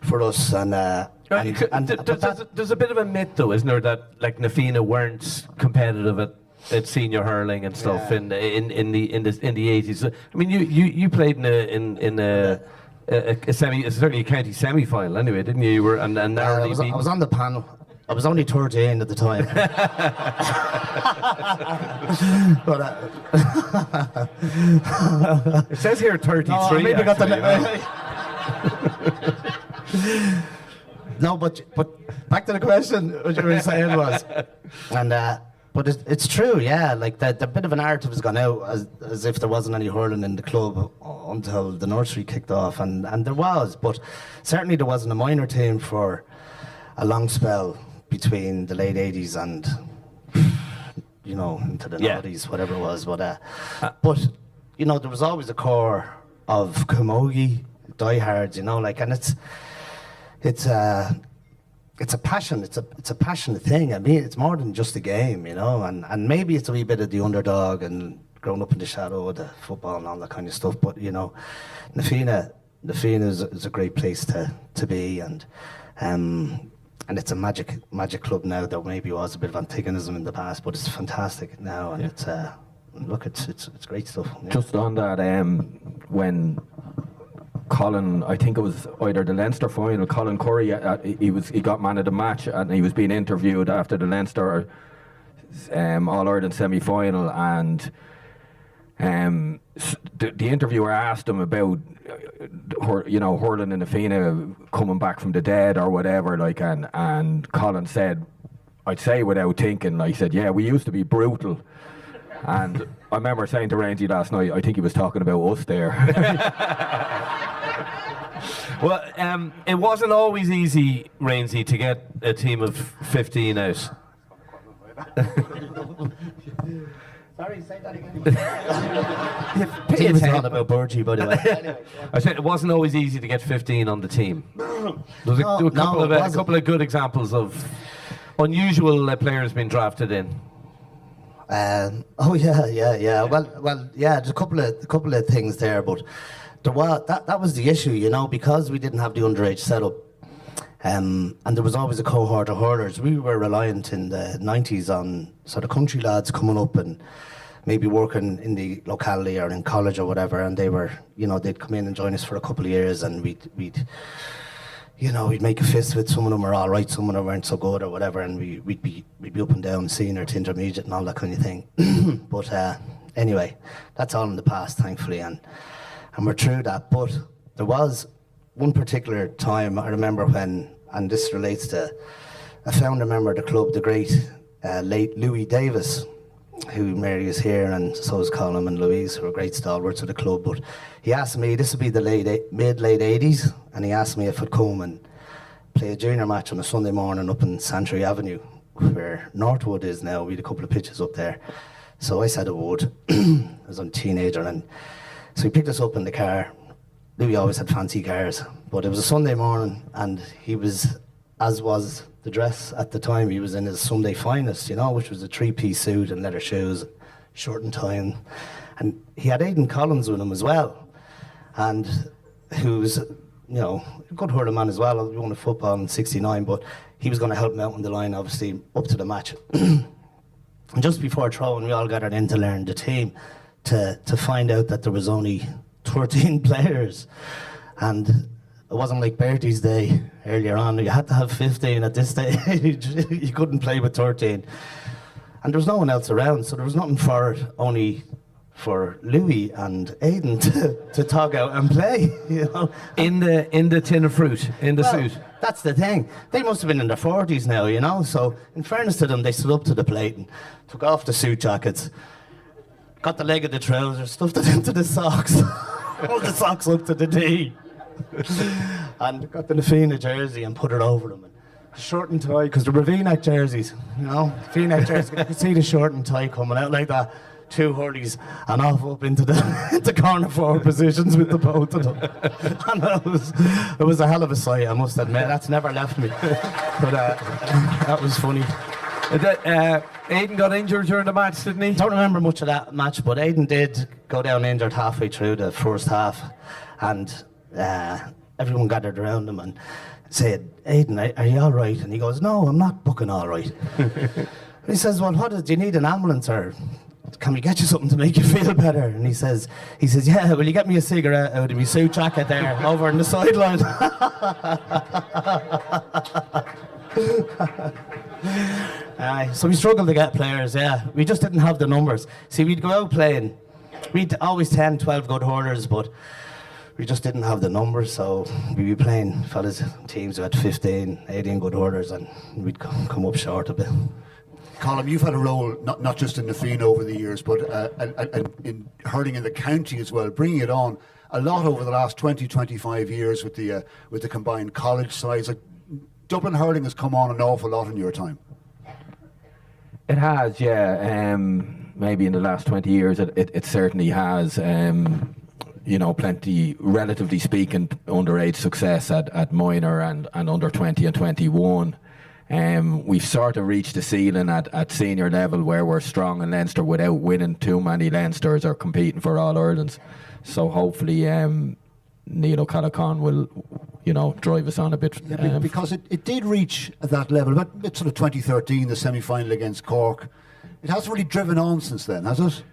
for us. And there's a bit of a myth, though, isn't there, that like Na Fianna weren't competitive at senior hurling and stuff in the 80s. I mean, you played in a certainly a county semi-final anyway, didn't you? You were and narrowly beaten. I was on the panel. I was only 13 at the time. But it says here 33. No, I maybe got No, but back to the question, what you were saying was, and but it's true, yeah. Like the bit of a narrative has gone out as if there wasn't any hurling in the club until the nursery kicked off, and there was, but certainly there wasn't a minor team for a long spell between the late 80s and into the 90s, whatever it was. But there was always a core of camogie diehards, and it's a passion. It's a passionate thing. I mean, it's more than just a game, and maybe it's a wee bit of the underdog and growing up in the shadow of the football and all that kind of stuff. But Na Fianna is a great place to be, and it's a magic club now. There maybe was a bit of antagonism in the past, but it's fantastic now, and it's great stuff. Yeah. Just on that, when Colin, I think it was either the Leinster final, Colin Curry, he got man of the match, and he was being interviewed after the Leinster All-Ireland semi-final, and the interviewer asked him about hurling in the Fianna coming back from the dead or whatever, like, and Colin said, I'd say without thinking, he said, yeah, we used to be brutal. And I remember saying to Rangy last night, I think he was talking about us there. Well, it wasn't always easy, Rainsy, to get a team of 15 out. Sorry, say that again. He was on about Burgee, by the way. Anyway. I said it wasn't always easy to get 15 on the team. There was a couple of good examples of unusual players being drafted in. Well, yeah. There's a couple of things there, but there was that was the issue, because we didn't have the underage setup, and there was always a cohort of hurlers. We were reliant in the 90s on sort of country lads coming up and maybe working in the locality or in college or whatever, and they were, they'd come in and join us for a couple of years, and we'd you know, we'd make a fist with some of them were all right, some of them weren't so good or whatever, and we'd be up and down senior to intermediate and all that kind of thing. But anyway, that's all in the past, thankfully, and we're through that. But there was one particular time I remember when, and this relates to a founder member of the club, the great late Louis Davis, who Mary is here, and so is Colin and Louise, who are great stalwarts of the club. But he asked me, this would be the mid-late 80s, and he asked me if I'd come and play a junior match on a Sunday morning up in Santry Avenue, where Northwood is now. We had a couple of pitches up there. So I said I would. I was a teenager, and so he picked us up in the car. Louis always had fancy cars, but it was a Sunday morning, and he was, as was the dress at the time, he was in his Sunday finest, you know, which was a three-piece suit and leather shoes, shirt and tie, and he had Aidan Collins with him as well, and who's, you know, a good hurling man as well. He won a football in '69, but he was going to help him out on the line, obviously, up to the match. And just before throwing, we all gathered in to learn the team, to find out that there was only 13 players, and it wasn't like Bertie's day earlier on. You had to have 15 at this stage. You couldn't play with 13. And there was no one else around, so there was nothing for it, only for Louis and Aidan to tog out and play, you know. In the tin of fruit, in the suit. That's the thing. They must have been in their 40s now, you know. So in fairness to them, they stood up to the plate and took off the suit jackets, got the leg of the trousers, stuffed it into the socks, rolled the socks up to the knee, and got the Fianna jersey and put it over them. And shirt and tie, because they were V-neck jerseys, you know. V-neck jerseys, you could see the shirt and tie coming out like that. Two hurleys and off up into the corner forward positions with the both of them. And it was a hell of a sight, I must admit. That's never left me. But that was funny. Aidan got injured during the match, didn't he? Don't remember much of that match, but Aidan did go down injured halfway through the first half, and everyone gathered around him and said, "Aidan, are you all right?" And he goes, "No, I'm not fucking all right." And he says, "Well, do you need an ambulance, or can we get you something to make you feel better?" And he says, "Yeah, will you get me a cigarette out of my suit jacket there over on the sideline?" So we struggled to get players, yeah. We just didn't have the numbers. See, we'd go out playing. We'd always 10, 12 good hurlers, but we just didn't have the numbers, so we'd be playing fellas teams who had 15, 18 good hurlers, and we'd come up short a bit. Colin, you've had a role not just in the Fianna over the years, but in hurling in the county as well, bringing it on a lot over the last 20, 25 years with the combined college sides. Like, Dublin hurling has come on an awful lot in your time. It has, yeah. Maybe in the last 20 years, it certainly has. You know, plenty, relatively speaking, underage success at minor and under 20 and 21. We've sort of reached the ceiling at senior level where we're strong in Leinster without winning too many Leinsters or competing for All Irelands. So hopefully Neil O'Callaghan will, you know, drive us on a bit. Because it did reach at that level, about sort of 2013, the semi-final against Cork. It hasn't really driven on since then, has it?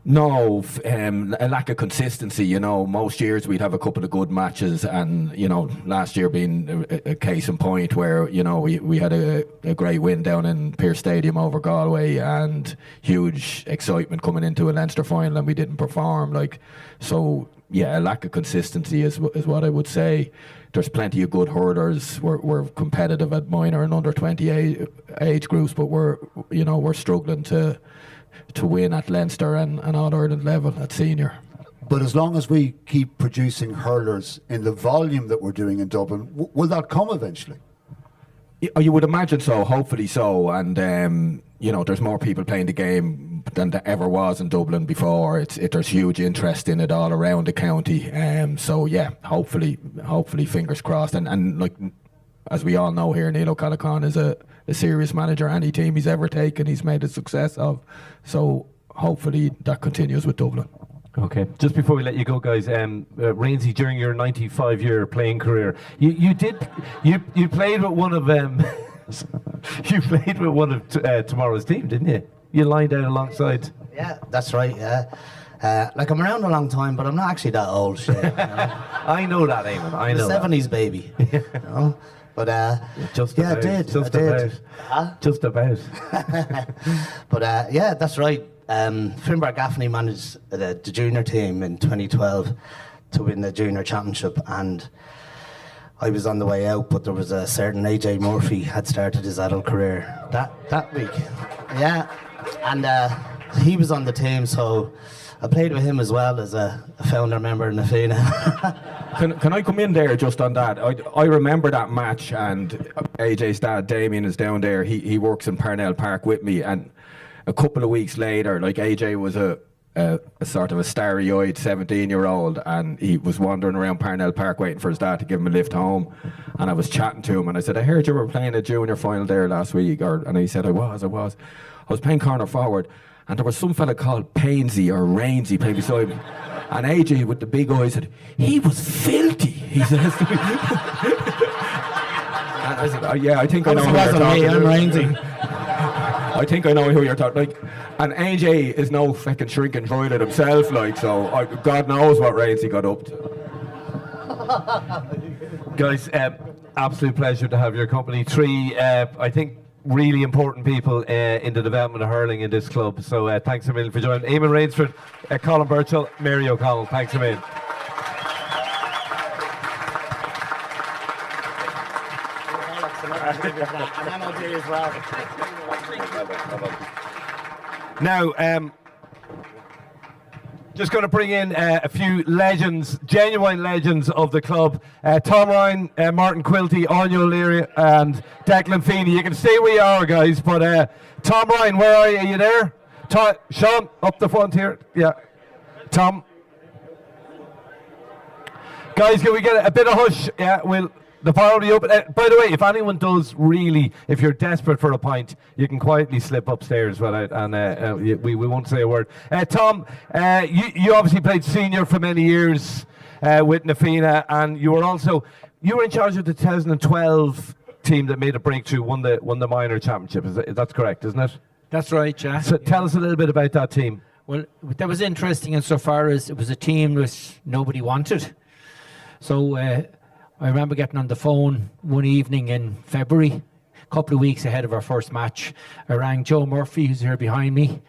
No, a lack of consistency. You know, most years we'd have a couple of good matches, and you know, last year being a case in point where, you know, we had a great win down in Pearse Stadium over Galway, and huge excitement coming into a Leinster final, and we didn't perform. Like, so yeah, a lack of consistency is what I would say. There's plenty of good hurlers. We're competitive at minor and under 20 age groups, but we're struggling to win at Leinster and All Ireland level at senior. But as long as we keep producing hurlers in the volume that we're doing in Dublin, will that come eventually? You would imagine so, hopefully so. And, you know, there's more people playing the game than there ever was in Dublin before. There's huge interest in it all around the county. So, yeah, hopefully, fingers crossed. And like, as we all know here, Neil O'Callaghan is a serious manager. Any team he's ever taken, he's made a success of. So hopefully that continues with Dublin. Okay. Just before we let you go, guys, Rainsy, during your 95-year playing career, you played with one of tomorrow's team, didn't you? You lined out alongside. Yeah, that's right. Yeah, Like, I'm around a long time, but I'm not actually that old. Shit, you know? I know that, Eamon. I know I'm a 70s baby. You know? But just yeah, about, I did. Just I did. about. Huh? Just about. But yeah, that's right. Finbar Gaffney managed the junior team in 2012 to win the junior championship, and I was on the way out, but there was a certain AJ Murphy had started his adult career that week. Yeah, and he was on the team, so I played with him as well as a founder member in the Fianna. Can I come in there just on that? I remember that match, and AJ's dad Damien is down there. He works in Parnell Park with me, and a couple of weeks later, like, AJ was a sort of a starry-eyed 17-year-old, and he was wandering around Parnell Park waiting for his dad to give him a lift home. And I was chatting to him, and I said, I heard you were playing a junior final there last week. And he said, I was. I was playing corner forward, and there was some fella called Painsy or Rainsy playing beside me. And AJ with the big eyes said, he was filthy, he says to me. And I said, yeah, I think I know who you're talking I'm Rainsy. I think I know who you're talking. Like, and AJ is no fucking shrinking toilet himself, like, so God knows what Rainsy got up to. Guys, absolute pleasure to have your company. Three, I think, really important people in the development of hurling in this club. So thanks a million for joining. Eamon Rainsford, Colin Birchall, Mary O'Connell. Thanks a million. Now, just going to bring in a few legends, genuine legends of the club. Tom Ryan, Martin Quilty, Anya O'Leary and Declan Feeney. You can stay where you are, guys, but Tom Ryan, where are you? Are you there? Sean, up the front here. Yeah. Tom. Guys, can we get a bit of hush? Yeah, the bar will be open. By the way, if anyone does really, if you're desperate for a pint, you can quietly slip upstairs, and we won't say a word. Tom, you obviously played senior for many years with Fianna, and you were in charge of the 2012 team that made a breakthrough, won the minor championship. That's correct, isn't it? That's right, yeah. So tell us a little bit about that team. Well, that was interesting insofar as it was a team which nobody wanted. So I remember getting on the phone one evening in February, a couple of weeks ahead of our first match. I rang Joe Murphy, who's here behind me.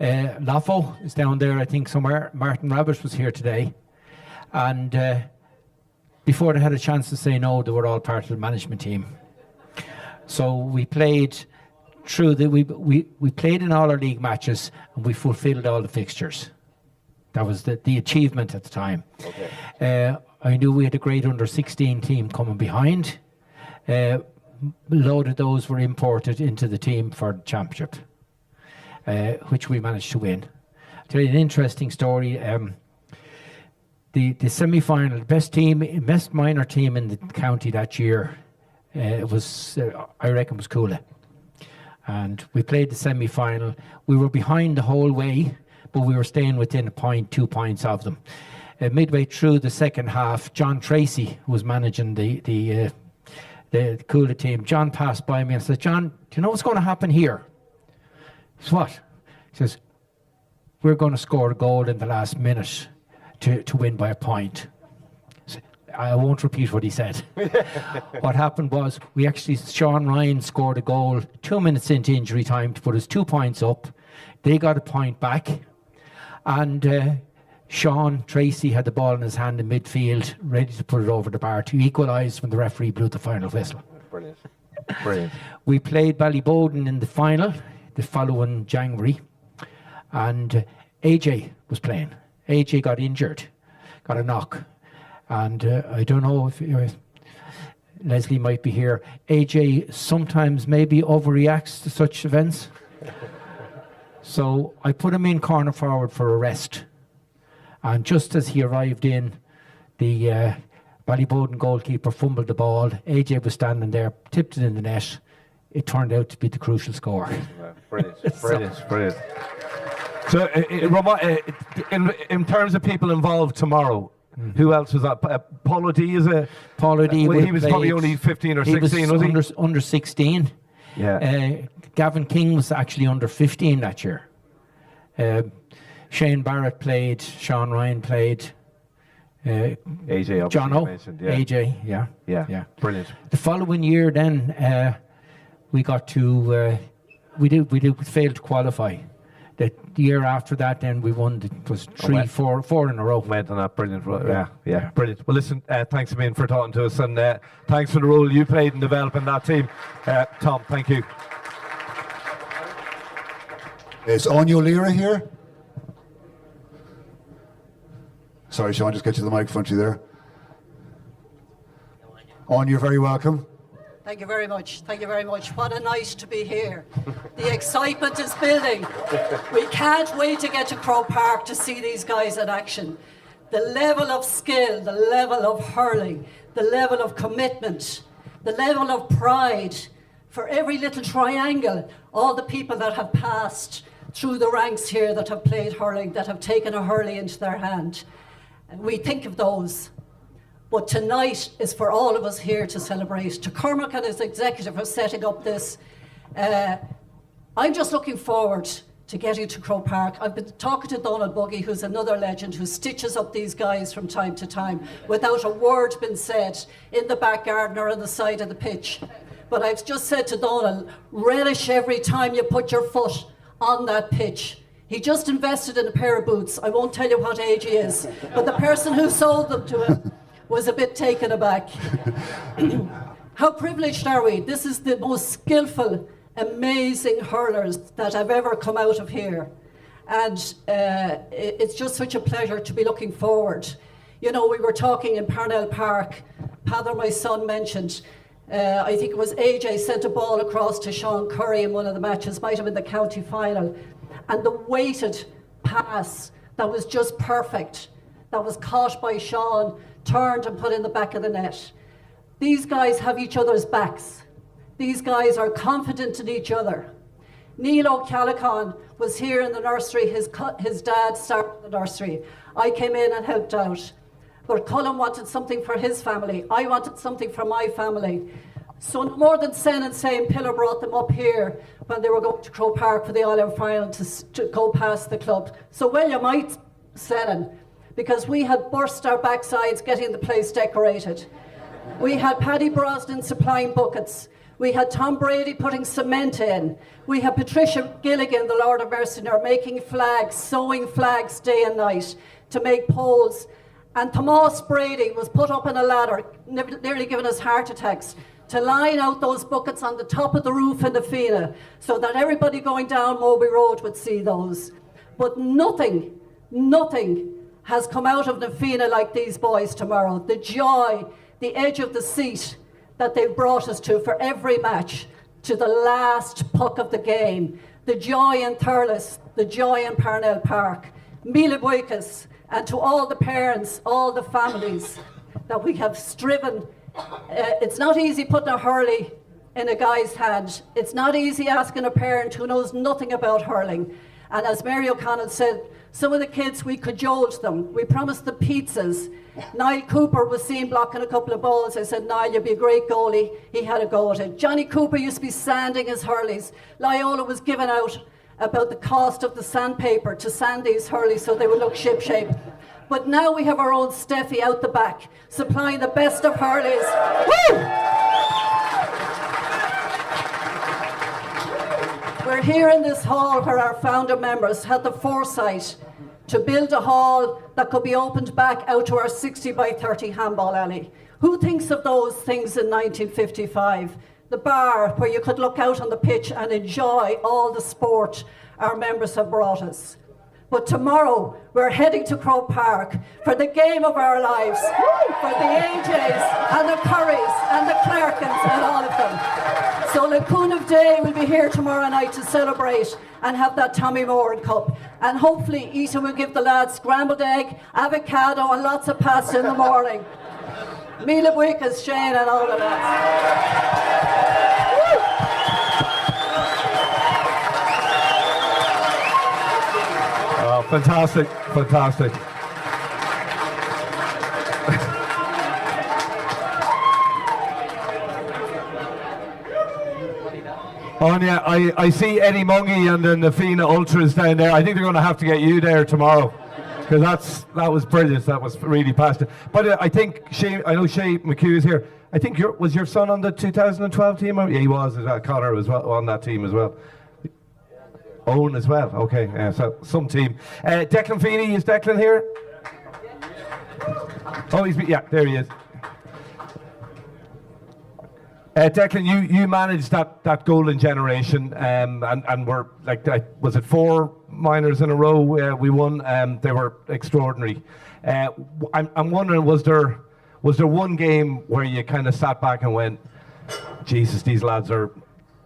Laffo is down there, I think, somewhere. Martin Rabbit was here today. And before they had a chance to say no, they were all part of the management team. So we played through we played in all our league matches, and we fulfilled all the fixtures. That was the achievement at the time. Okay. I knew we had a great under-16 team coming behind. A load of those were imported into the team for the championship, which we managed to win. I'll tell you an interesting story. The semi-final, the best minor team in the county that year, was I reckon was Cooley. And we played the semi-final. We were behind the whole way, but we were staying within 2 points of them. Midway through the second half, John Tracy, who was managing the Cooley team, John passed by me and said, John, do you know what's going to happen here? It's what? He says, we're going to score a goal in the last minute to win by a point. I won't repeat what he said. What happened was, Sean Ryan scored a goal 2 minutes into injury time to put us 2 points up. They got a point back, and Sean Tracy had the ball in his hand in midfield, ready to put it over the bar to equalise when the referee blew the final whistle. Brilliant. Brilliant. We played Ballyboden in the final the following January, and AJ was playing. AJ got injured, got a knock, and I don't know if Leslie might be here. AJ sometimes maybe overreacts to such events. So I put him in corner forward for a rest. And just as he arrived in, the Ballyboden goalkeeper fumbled the ball. AJ was standing there, tipped it in the net. It turned out to be the crucial score. Brilliant, brilliant. So in terms of people involved tomorrow, who else was that? Paul O'Dea is a... Paul O'Dea he was probably only 15 or 16, was he? Under 16. Yeah. Gavin King was actually under 15 that year. Shane Barrett played, Sean Ryan played. AJ, John O. mentioned, yeah. AJ, yeah. Yeah, brilliant. The following year, then we got to we failed to qualify. The year after that, then we won. It was four in a row. Went on that brilliant run. Yeah, brilliant. Well, listen, thanks a million for talking to us, and thanks for the role you played in developing that team. Tom, thank you. Is Anya O'Leary here? Sorry, Sean, just get you the microphone to you there. Anya, you're very welcome. Thank you very much. Thank you very much. What a night to be here. The excitement is building. We can't wait to get to Croke Park to see these guys in action. The level of skill, the level of hurling, the level of commitment, the level of pride for every little triangle, all the people that have passed through the ranks here that have played hurling, that have taken a hurley into their hand. And we think of those. But tonight is for all of us here to celebrate. To Cormac and his executive for setting up this. I'm just looking forward to getting to Croke Park. I've been talking to Donald Buggy, who's another legend, who stitches up these guys from time to time without a word being said in the back garden or on the side of the pitch. But I've just said to Donald, relish every time you put your foot on that pitch. He just invested in a pair of boots. I won't tell you what age he is, but the person who sold them to him was a bit taken aback. How privileged are we? This is the most skillful, amazing hurlers that have ever come out of here. And it's just such a pleasure to be looking forward. You know, we were talking in Parnell Park, Pather, my son, mentioned, I think it was AJ sent a ball across to Sean Curry in one of the matches, might have been the county final. And the weighted pass that was just perfect, that was caught by Sean, turned and put in the back of the net. These guys have each other's backs. These guys are confident in each other. Neil O'Callaghan was here in the nursery. His dad started the nursery. I came in and helped out. But Colin wanted something for his family. I wanted something for my family. So no more than Sen and Same Pillar brought them up here when they were going to Croke Park for the All-Ireland final to go past the club. So well you might, Sen, because we had burst our backsides getting the place decorated. We had Paddy Brosnan supplying buckets. We had Tom Brady putting cement in. We had Patricia Gilligan, the Lord of Mercenary, making flags, sewing flags day and night to make poles. And Tomas Brady was put up on a ladder, nearly giving us heart attacks, to line out those buckets on the top of the roof in the Fianna so that everybody going down Moby Road would see those. But nothing has come out of the Fianna like these boys tomorrow. The joy, the edge of the seat that they've brought us to for every match, to the last puck of the game, the joy in Thurles, the joy in Parnell Park, Mila Buikas, and to all the parents, all the families that we have striven. It's not easy putting a hurley in a guy's hand. It's not easy asking a parent who knows nothing about hurling. And as Mary O'Connell said, some of the kids, we cajoled them. We promised them pizzas. Niall Cooper was seen blocking a couple of balls. I said, Niall, you'd be a great goalie. He had a go at it. Johnny Cooper used to be sanding his hurleys. Loyola was giving out about the cost of the sandpaper to sand these hurleys so they would look ship-shape. But now we have our own Steffi out the back, supplying the best of hurleys. Woo! We're here in this hall where our founder members had the foresight to build a hall that could be opened back out to our 60 by 30 handball alley. Who thinks of those things in 1955? The bar where you could look out on the pitch and enjoy all the sport our members have brought us. But tomorrow, we're heading to Croke Park for the game of our lives, for the AJs and the Currys and the Clarkins and all of them. So Lacoon of Day will be here tomorrow night to celebrate and have that Tommy Moran Cup. And hopefully Ita will give the lads scrambled egg, avocado and lots of pasta in the morning. Mila Buikas, Shane and all of that. Oh, fantastic, fantastic. Oh yeah, I see Eddie Mungy and the Fianna Ultras down there. I think they're going to have to get you there tomorrow, because that was brilliant. That was really passionate. But I think I know Shay McHugh is here. I think was your son on the 2012 team? Yeah, he was. Connor was on that team as well. Owen as well. Okay, so some team. Declan Feeney, is Declan here? Oh, there he is. Declan, you managed that golden generation, and were was it 4 minors in a row we won? They were extraordinary. I'm wondering, was there one game where you kind of sat back and went, Jesus, these lads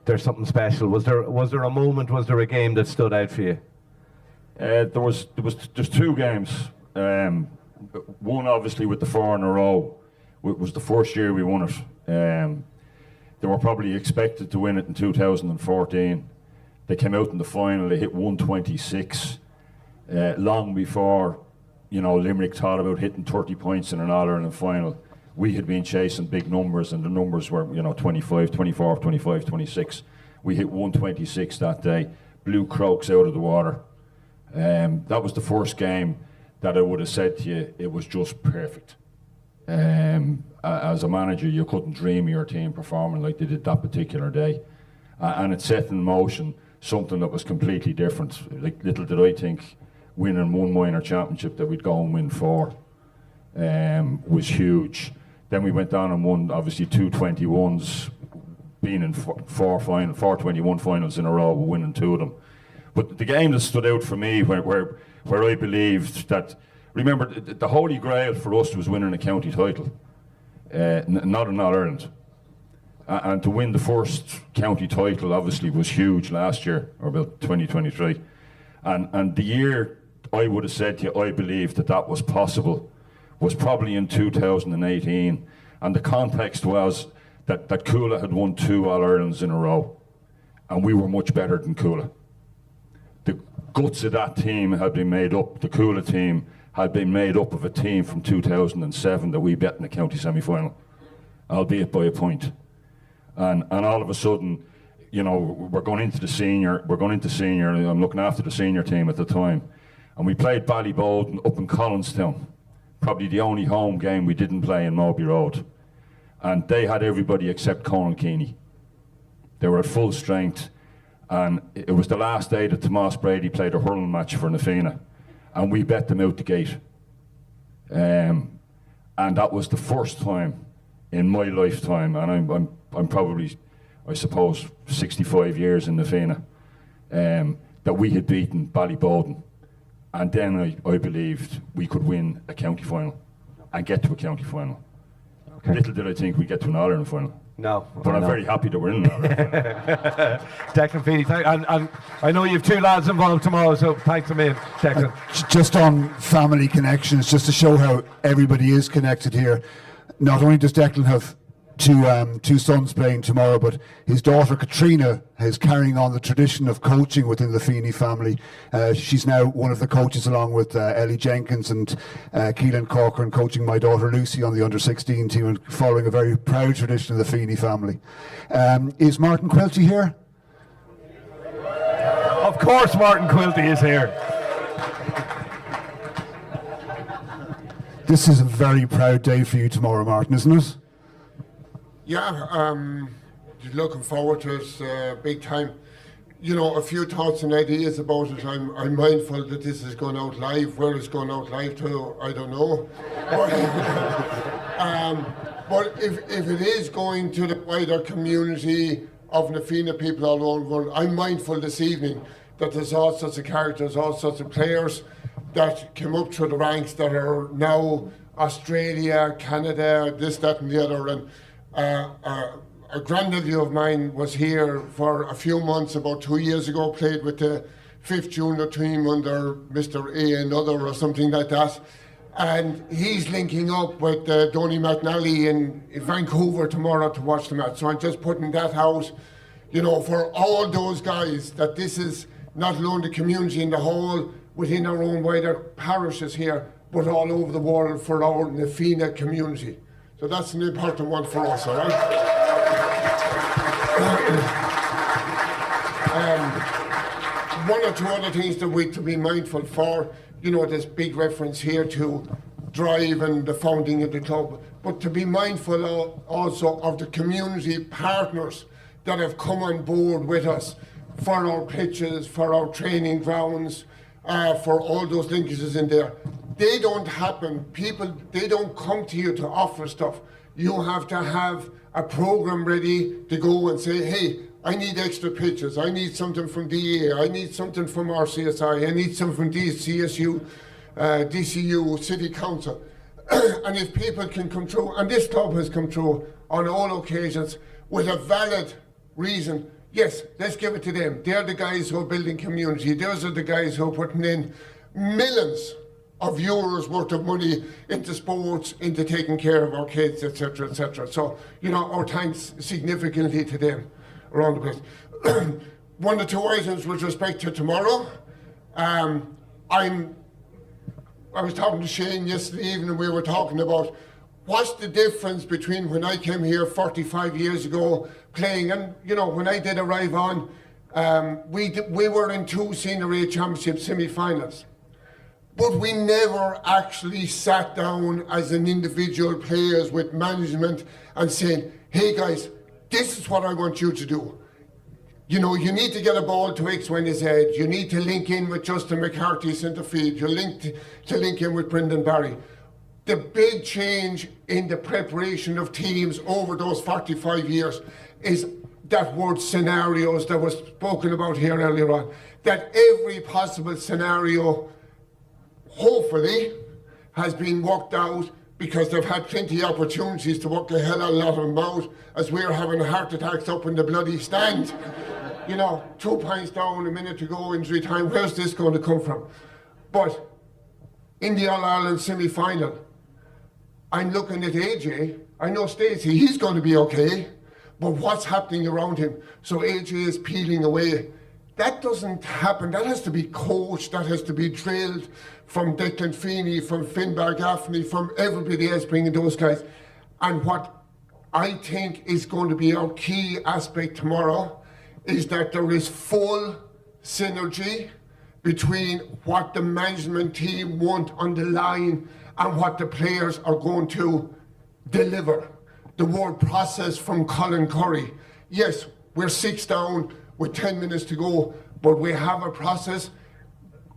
they're something special? Was there a moment? Was there a game that stood out for you? There's 2 games. One obviously with the 4 in a row. It was the first year we won it. They were probably expected to win it in 2014. They came out in the final, they hit 126. Long before, Limerick thought about hitting 30 points in an All-Ireland final. We had been chasing big numbers, and the numbers were, 25, 24, 25, 26. We hit 126 that day, blew Crokes out of the water. That was the first game that I would have said to you, it was just perfect. As a manager, you couldn't dream of your team performing like they did that particular day. And it set in motion something that was completely different. Like, little did I think winning 1 minor championship that we'd go and win 4 was huge. Then we went down and won, obviously, 2 21s, being in 4 21 finals in a row, winning 2 of them. But the game that stood out for me, where I believed that, remember, the holy grail for us was winning a county title, not in All-Ireland. And to win the first county title, obviously, was huge last year, or about 2023. And the year I would have said to you, I believed that was possible, was probably in 2018. And the context was that Coola had won 2 All-Irelands in a row, and we were much better than Coola. The guts of that team had been made up, the Coola team had been made up of a team from 2007 that we bet in the county semi-final, albeit by a point. And all of a sudden, we're going into senior, and I'm looking after the senior team at the time, and we played Ballyboden up in Collinstown, probably the only home game we didn't play in Moby Road. And they had everybody except Conal Keeney. They were at full strength, and it was the last day that Tomas Brady played a hurling match for Fianna, and we bet them out the gate. And that was the first time in my lifetime, and I'm probably, I suppose, 65 years in Fianna, that we had beaten Ballyboden. And then I believed we could win a county final and get to a county final. Okay. Little did I think we'd get to an All-Ireland final. No. But I'm very happy that we're in an All-Ireland final. Declan Feeney, and I know you have 2 lads involved tomorrow, so thanks a million, Declan. Just on family connections, just to show how everybody is connected here. Not only does Declan have 2 sons playing tomorrow, but his daughter Katrina is carrying on the tradition of coaching within the Feeney family. She's now one of the coaches, along with Ellie Jenkins and Keelan Corcoran, coaching my daughter Lucy on the under-16 team, and following a very proud tradition of the Feeney family. Is Martin Quilty here? Of course Martin Quilty is here. This is a very proud day for you tomorrow, Martin, isn't it? Yeah, just looking forward to it big time. A few thoughts and ideas about it. I'm mindful that this is going out live. Where it's going out live to, I don't know. But if it is going to the wider community of the Fianna people all over the world, I'm mindful this evening that there's all sorts of characters, all sorts of players that came up through the ranks that are now Australia, Canada, this, that and the other. And a grandnephew of mine was here for a few months about 2 years ago, played with the 5th junior team under Mr. A another or something like that. And he's linking up with Donny McNally in Vancouver tomorrow to watch the match. So I'm just putting that out, for all those guys, that this is not alone the community in the whole, within our own wider parishes here, but all over the world for our Fianna community. So that's an important one for us, all right? one or two other things that we to be mindful for. You know, there's big reference here to drive and the founding of the club, but to be mindful also of the community partners that have come on board with us for our pitches, for our training grounds, for all those linkages in there. They don't happen. People, they don't come to you to offer stuff. You have to have a program ready to go and say, hey, I need extra pitches. I need something from DA. I need something from RCSI. I need something from DCSU, DCU, City Council. And if people can come through, and this club has come through on all occasions with a valid reason, yes, let's give it to them. They're the guys who are building community. Those are the guys who are putting in millions of euros worth of money into sports, into taking care of our kids, etc., etc. So, you know, our thanks significantly to them around the place. One or two items with respect to tomorrow. I was talking to Shane yesterday evening, we were talking about what's the difference between when I came here 45 years ago playing, and you know, when I did arrive on, we were in 2 Senior A Championship semi-finals. But we never actually sat down as an individual players with management and saying, hey guys, this is what I want you to do. You know, you need to get a ball to X, Y, and Z. You need to link in with Justin McCarthy centre field. You link to link in with Brendan Barry. The big change in the preparation of teams over those 45 years is that word scenarios that was spoken about here earlier on. That every possible scenario, hopefully, has been worked out because they've had plenty of opportunities to work a hell of a lot of them out as we're having heart attacks up in the bloody stand. You know, 2 points down, a minute to go, injury time, where's this going to come from? But in the All-Ireland semi-final, I'm looking at AJ, I know Stacey, he's going to be okay, but what's happening around him? So AJ is peeling away. That doesn't happen, that has to be coached, that has to be drilled from Declan Feeney, from Finbar Gaffney, from everybody else bringing those guys. And what I think is going to be our key aspect tomorrow is that there is full synergy between what the management team want on the line and what the players are going to deliver. The word process from Colin Curry. Yes, we're 6 down with 10 minutes to go, but we have a process.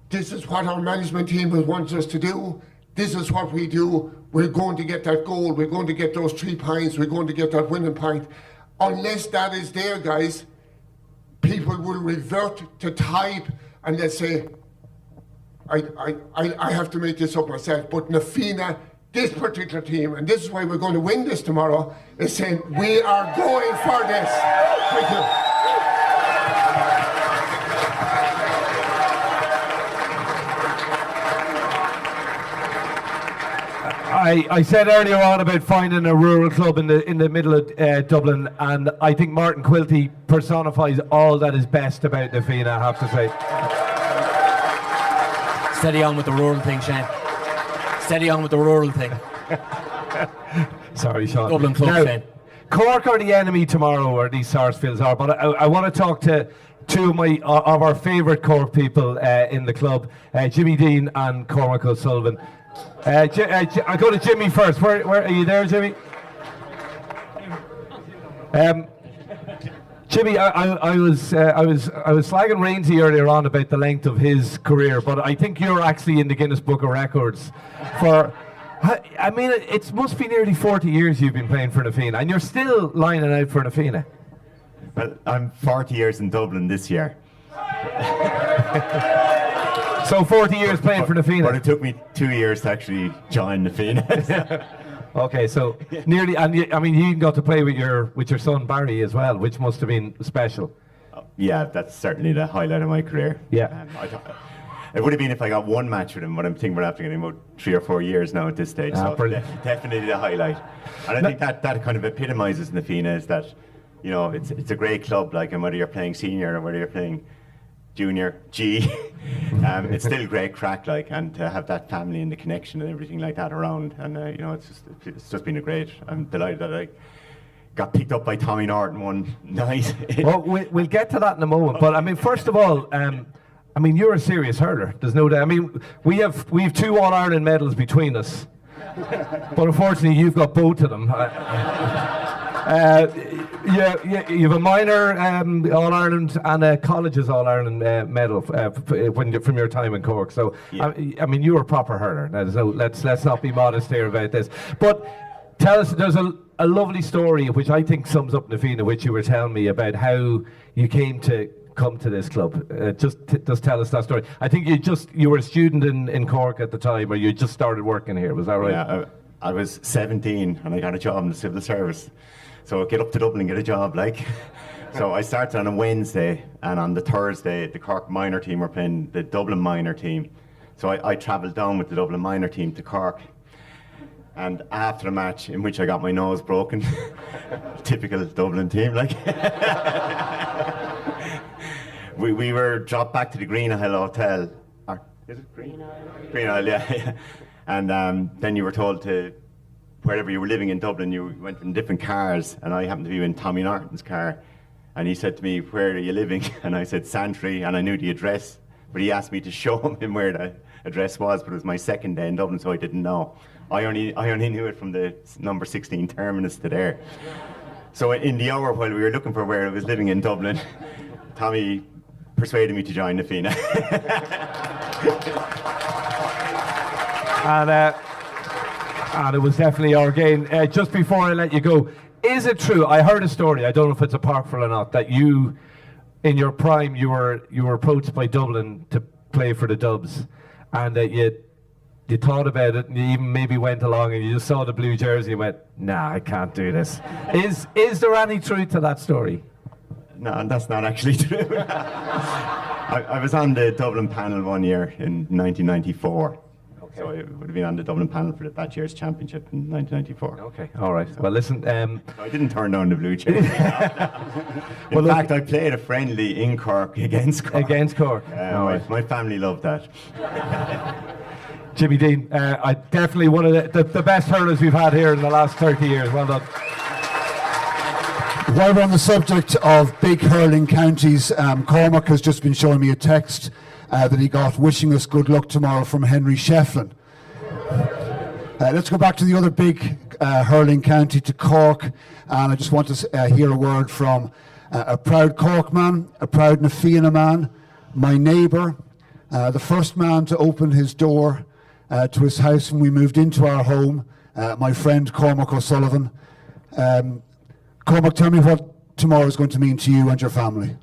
This is what our management team wants us to do. This is what we do. We're going to get that goal. We're going to get those 3 points. We're going to get that winning point. Unless that is there, guys, people will revert to type and they'll say, I have to make this up myself, but Nafina, this particular team, and this is why we're going to win this tomorrow, is saying we are going for this. Thank you. I said earlier on about finding a rural club in the middle of Dublin, and I think Martin Quilty personifies all that is best about the Fianna, I have to say. Steady on with the rural thing, Shane. Steady on with the rural thing. Sorry, Sean. Dublin club, now, Shane. Cork are the enemy tomorrow, or these Sarsfields are, but I want to talk to two of our favourite Cork people in the club, Jimmy Dean and Cormac O'Sullivan. I go to Jimmy first. Where are you there, Jimmy? Jimmy, I was slagging Rainsy earlier on about the length of his career, but I think you're actually in the Guinness Book of Records for. I mean, it must be nearly 40 years you've been playing for Fianna, and you're still lining out for Fianna. Well, I'm 40 years in Dublin this year. So 40 years playing for Fianna. But it took me 2 years to actually join Fianna. Okay, so nearly, and I mean, you got to play with your son Barry as well, which must have been special. Yeah, that's certainly the highlight of my career. Yeah. It would have been if I got one match with him, but I'm thinking we're after getting about 3 or 4 years now at this stage. So definitely the highlight. And I think that kind of epitomises Fianna, is that, you know, it's a great club, like, and whether you're playing senior or whether you're playing junior G, it's still great crack, like, and to have that family and the connection and everything like that around, and you know, it's just been a great. I'm delighted that I got picked up by Tommy Norton one night. Well, we'll get to that in a moment, but I mean, first of all, I mean, you're a serious hurler. There's no doubt. I mean, we have 2 All-Ireland medals between us, but unfortunately, you've got both of them. You have a minor All-Ireland and a college's All-Ireland medal from your time in Cork. So, I mean, you're a proper hurler. Now, so let's not be modest here about this. But tell us, there's a lovely story which I think sums up Nafina, which you were telling me about how you came to come to this club. Just tell us that story. I think you were a student in Cork at the time, or you just started working here. Was that right? Yeah, I was 17 and I got a job in the civil service. So get up to Dublin, get a job, like. So I started on a Wednesday, and on the Thursday, the Cork minor team were playing the Dublin minor team. So I travelled down with the Dublin minor team to Cork. And after the match, in which I got my nose broken, typical Dublin team, like. we were dropped back to the Green Isle Hotel. Or, is it Green Isle? Green Isle, yeah. And then you were told to, wherever you were living in Dublin, you went in different cars, and I happened to be in Tommy Norton's car. And he said to me, "Where are you living?" And I said, "Santry," and I knew the address. But he asked me to show him where the address was, but it was my second day in Dublin, so I didn't know. I only knew it from the number 16 terminus to there. So in the hour while we were looking for where I was living in Dublin, Tommy persuaded me to join the Fianna. And it was definitely our gain. Just before I let you go, is it true? I heard a story. I don't know if it's a parkful or not. That you, in your prime, you were approached by Dublin to play for the Dubs, and that you thought about it, and you even maybe went along, and you just saw the blue jersey and went, "Nah, I can't do this." Is there any truth to that story? No, that's not actually true. I was on the Dublin panel one year in 1994. So I would have been on the Dublin panel for that year's championship in 1994. Okay, all right. Well, listen. I didn't turn down the blue jersey. In fact, I played a friendly in Cork against Cork. Against Cork. My family loved that. Jimmy Dean, I definitely one of the best hurlers we've had here in the last 30 years. Well done. While we're on the subject of big hurling counties, Cormac has just been showing me a text that he got wishing us good luck tomorrow from Henry Shefflin. Let's go back to the other big hurling county, to Cork, and I just want to hear a word from a proud Cork man, a proud Nafina man, my neighbour, the first man to open his door to his house when we moved into our home, my friend Cormac O'Sullivan. Cormac, tell me what tomorrow is going to mean to you and your family.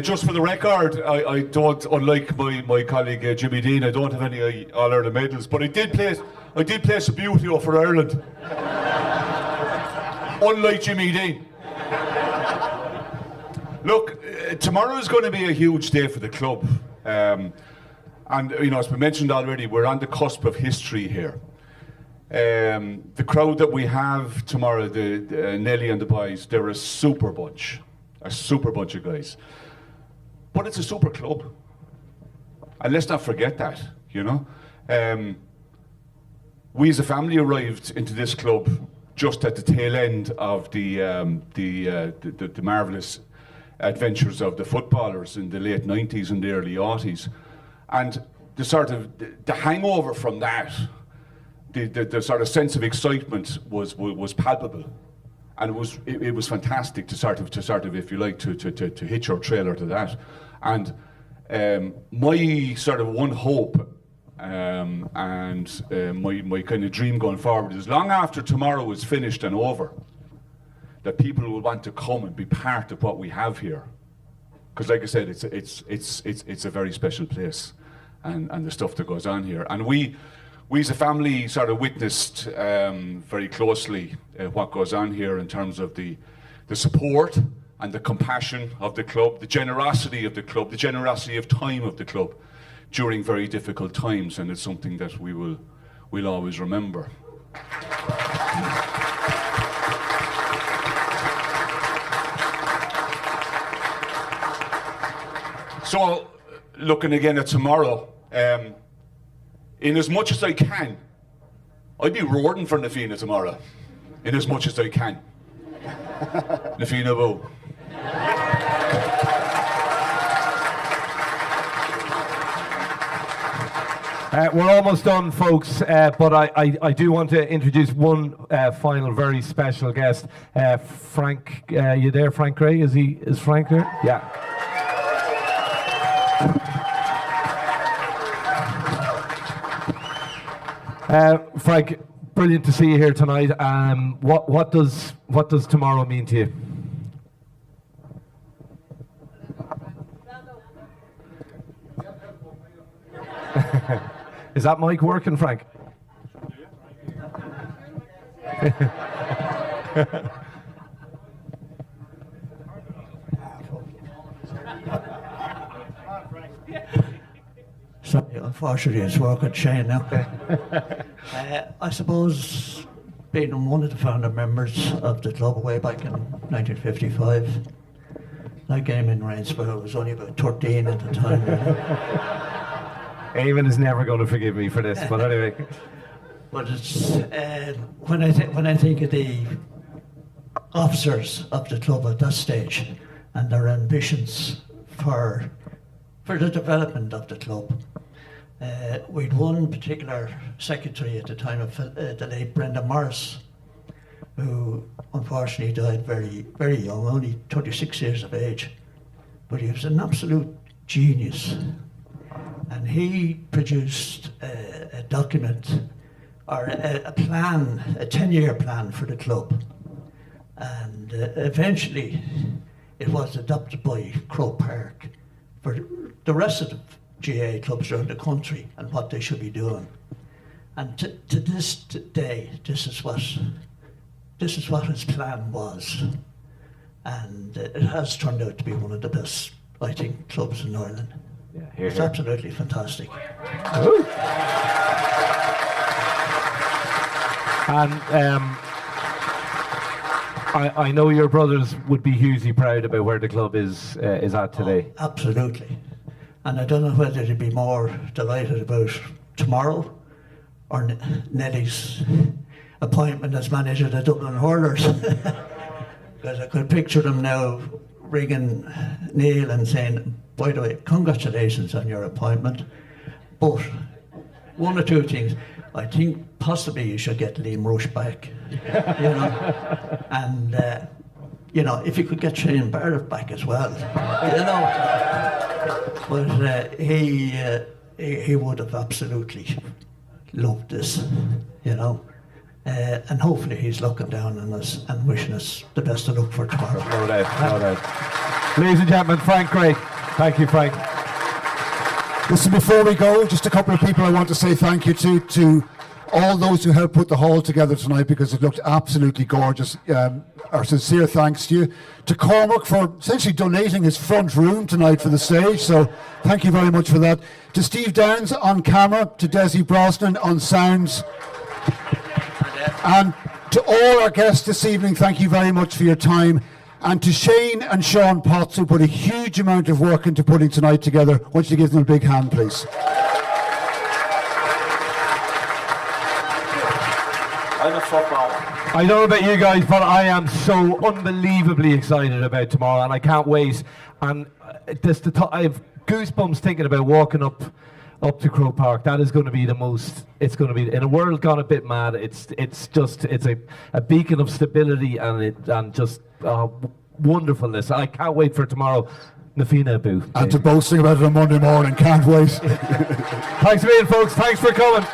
Just for the record, I don't, unlike my colleague Jimmy Dean, I don't have any All-Ireland medals, but I did play Subbuteo for Ireland. Unlike Jimmy Dean. Look, tomorrow is going to be a huge day for the club. And, you know, as we mentioned already, we're on the cusp of history here. The crowd that we have tomorrow, the Nelly and the boys, they're a super bunch of guys. But it's a super club. And let's not forget that, you know. We as a family arrived into this club just at the tail end of the marvellous adventures of the footballers in the late 90s and the early 80s. And the sort of the hangover from that, the sort of sense of excitement was palpable, and it was fantastic to sort of if you like to hitch your trailer to that. And my sort of one hope and my kind of dream going forward is, long after tomorrow is finished and over, that people will want to come and be part of what we have here, because like I said, it's a very special place. And the stuff that goes on here. And we as a family sort of witnessed very closely what goes on here in terms of the support and the compassion of the club, the generosity of the club, the generosity of time of the club during very difficult times, and it's something that we'll always remember. So, looking again at tomorrow, in as much as I can, I'd be roaring for Nafina tomorrow, in as much as I can. Nafina Boo. We're almost done, folks, but I do want to introduce one final very special guest. Frank, you there, Frank Gray? Is Frank there? Yeah. Frank, brilliant to see you here tonight. What does tomorrow mean to you? Is that mic working, Frank? Sorry, unfortunately it's working, Shane, now. I suppose being one of the founder members of the club way back in 1955, I came in Rainsford, I was only about 13 at the time. Eamon is never going to forgive me for this, but anyway. But it's when I think of the officers of the club at that stage and their ambitions for the development of the club. We'd one particular secretary at the time of the late Brendan Morris, who unfortunately died very, very young, only 26 years of age. But he was an absolute genius. And he produced a document or a plan, a 10-year plan for the club. And eventually it was adopted by Croke Park for the rest of the GA clubs around the country and what they should be doing. And to this day, this is what his plan was. And it has turned out to be one of the best, I think, clubs in Ireland. Yeah, it's absolutely fantastic. And I know your brothers would be hugely proud about where the club is at today. Oh, absolutely. And I don't know whether they'd be more delighted about tomorrow or Nelly's appointment as manager of the Dublin Hurlers. Because I could picture them now ringing Neil and saying, by the way, congratulations on your appointment, but one or two things. I think possibly you should get Liam Rush back, you know, and if you could get Shane Barrett back as well, you know. But he would have absolutely loved this, you know. And hopefully he's looking down on us and wishing us the best of luck for tomorrow. No doubt, no doubt. Ladies and gentlemen, Frank Gray. Thank you, Frank. Listen, before we go, just a couple of people I want to say thank you to all those who helped put the hall together tonight, because it looked absolutely gorgeous. Our sincere thanks to you. To Cormac for essentially donating his front room tonight for the stage, so thank you very much for that. To Steve Downs on camera, to Desi Brosnan on sounds. And to all our guests this evening, thank you very much for your time. And to Shane and Sean Potts, who put a huge amount of work into putting tonight together, I want you to give them a big hand, please. I'm a footballer. I don't know about you guys, but I am so unbelievably excited about tomorrow, and I can't wait. And I have goosebumps thinking about walking up to Croke Park. That is going to be the most. It's going to be in a world gone a bit mad. It's a beacon of stability and just wonderfulness. I can't wait for tomorrow. Nafina Boo. And to boasting about it on Monday morning. Can't wait. Thanks a million, folks. Thanks for coming.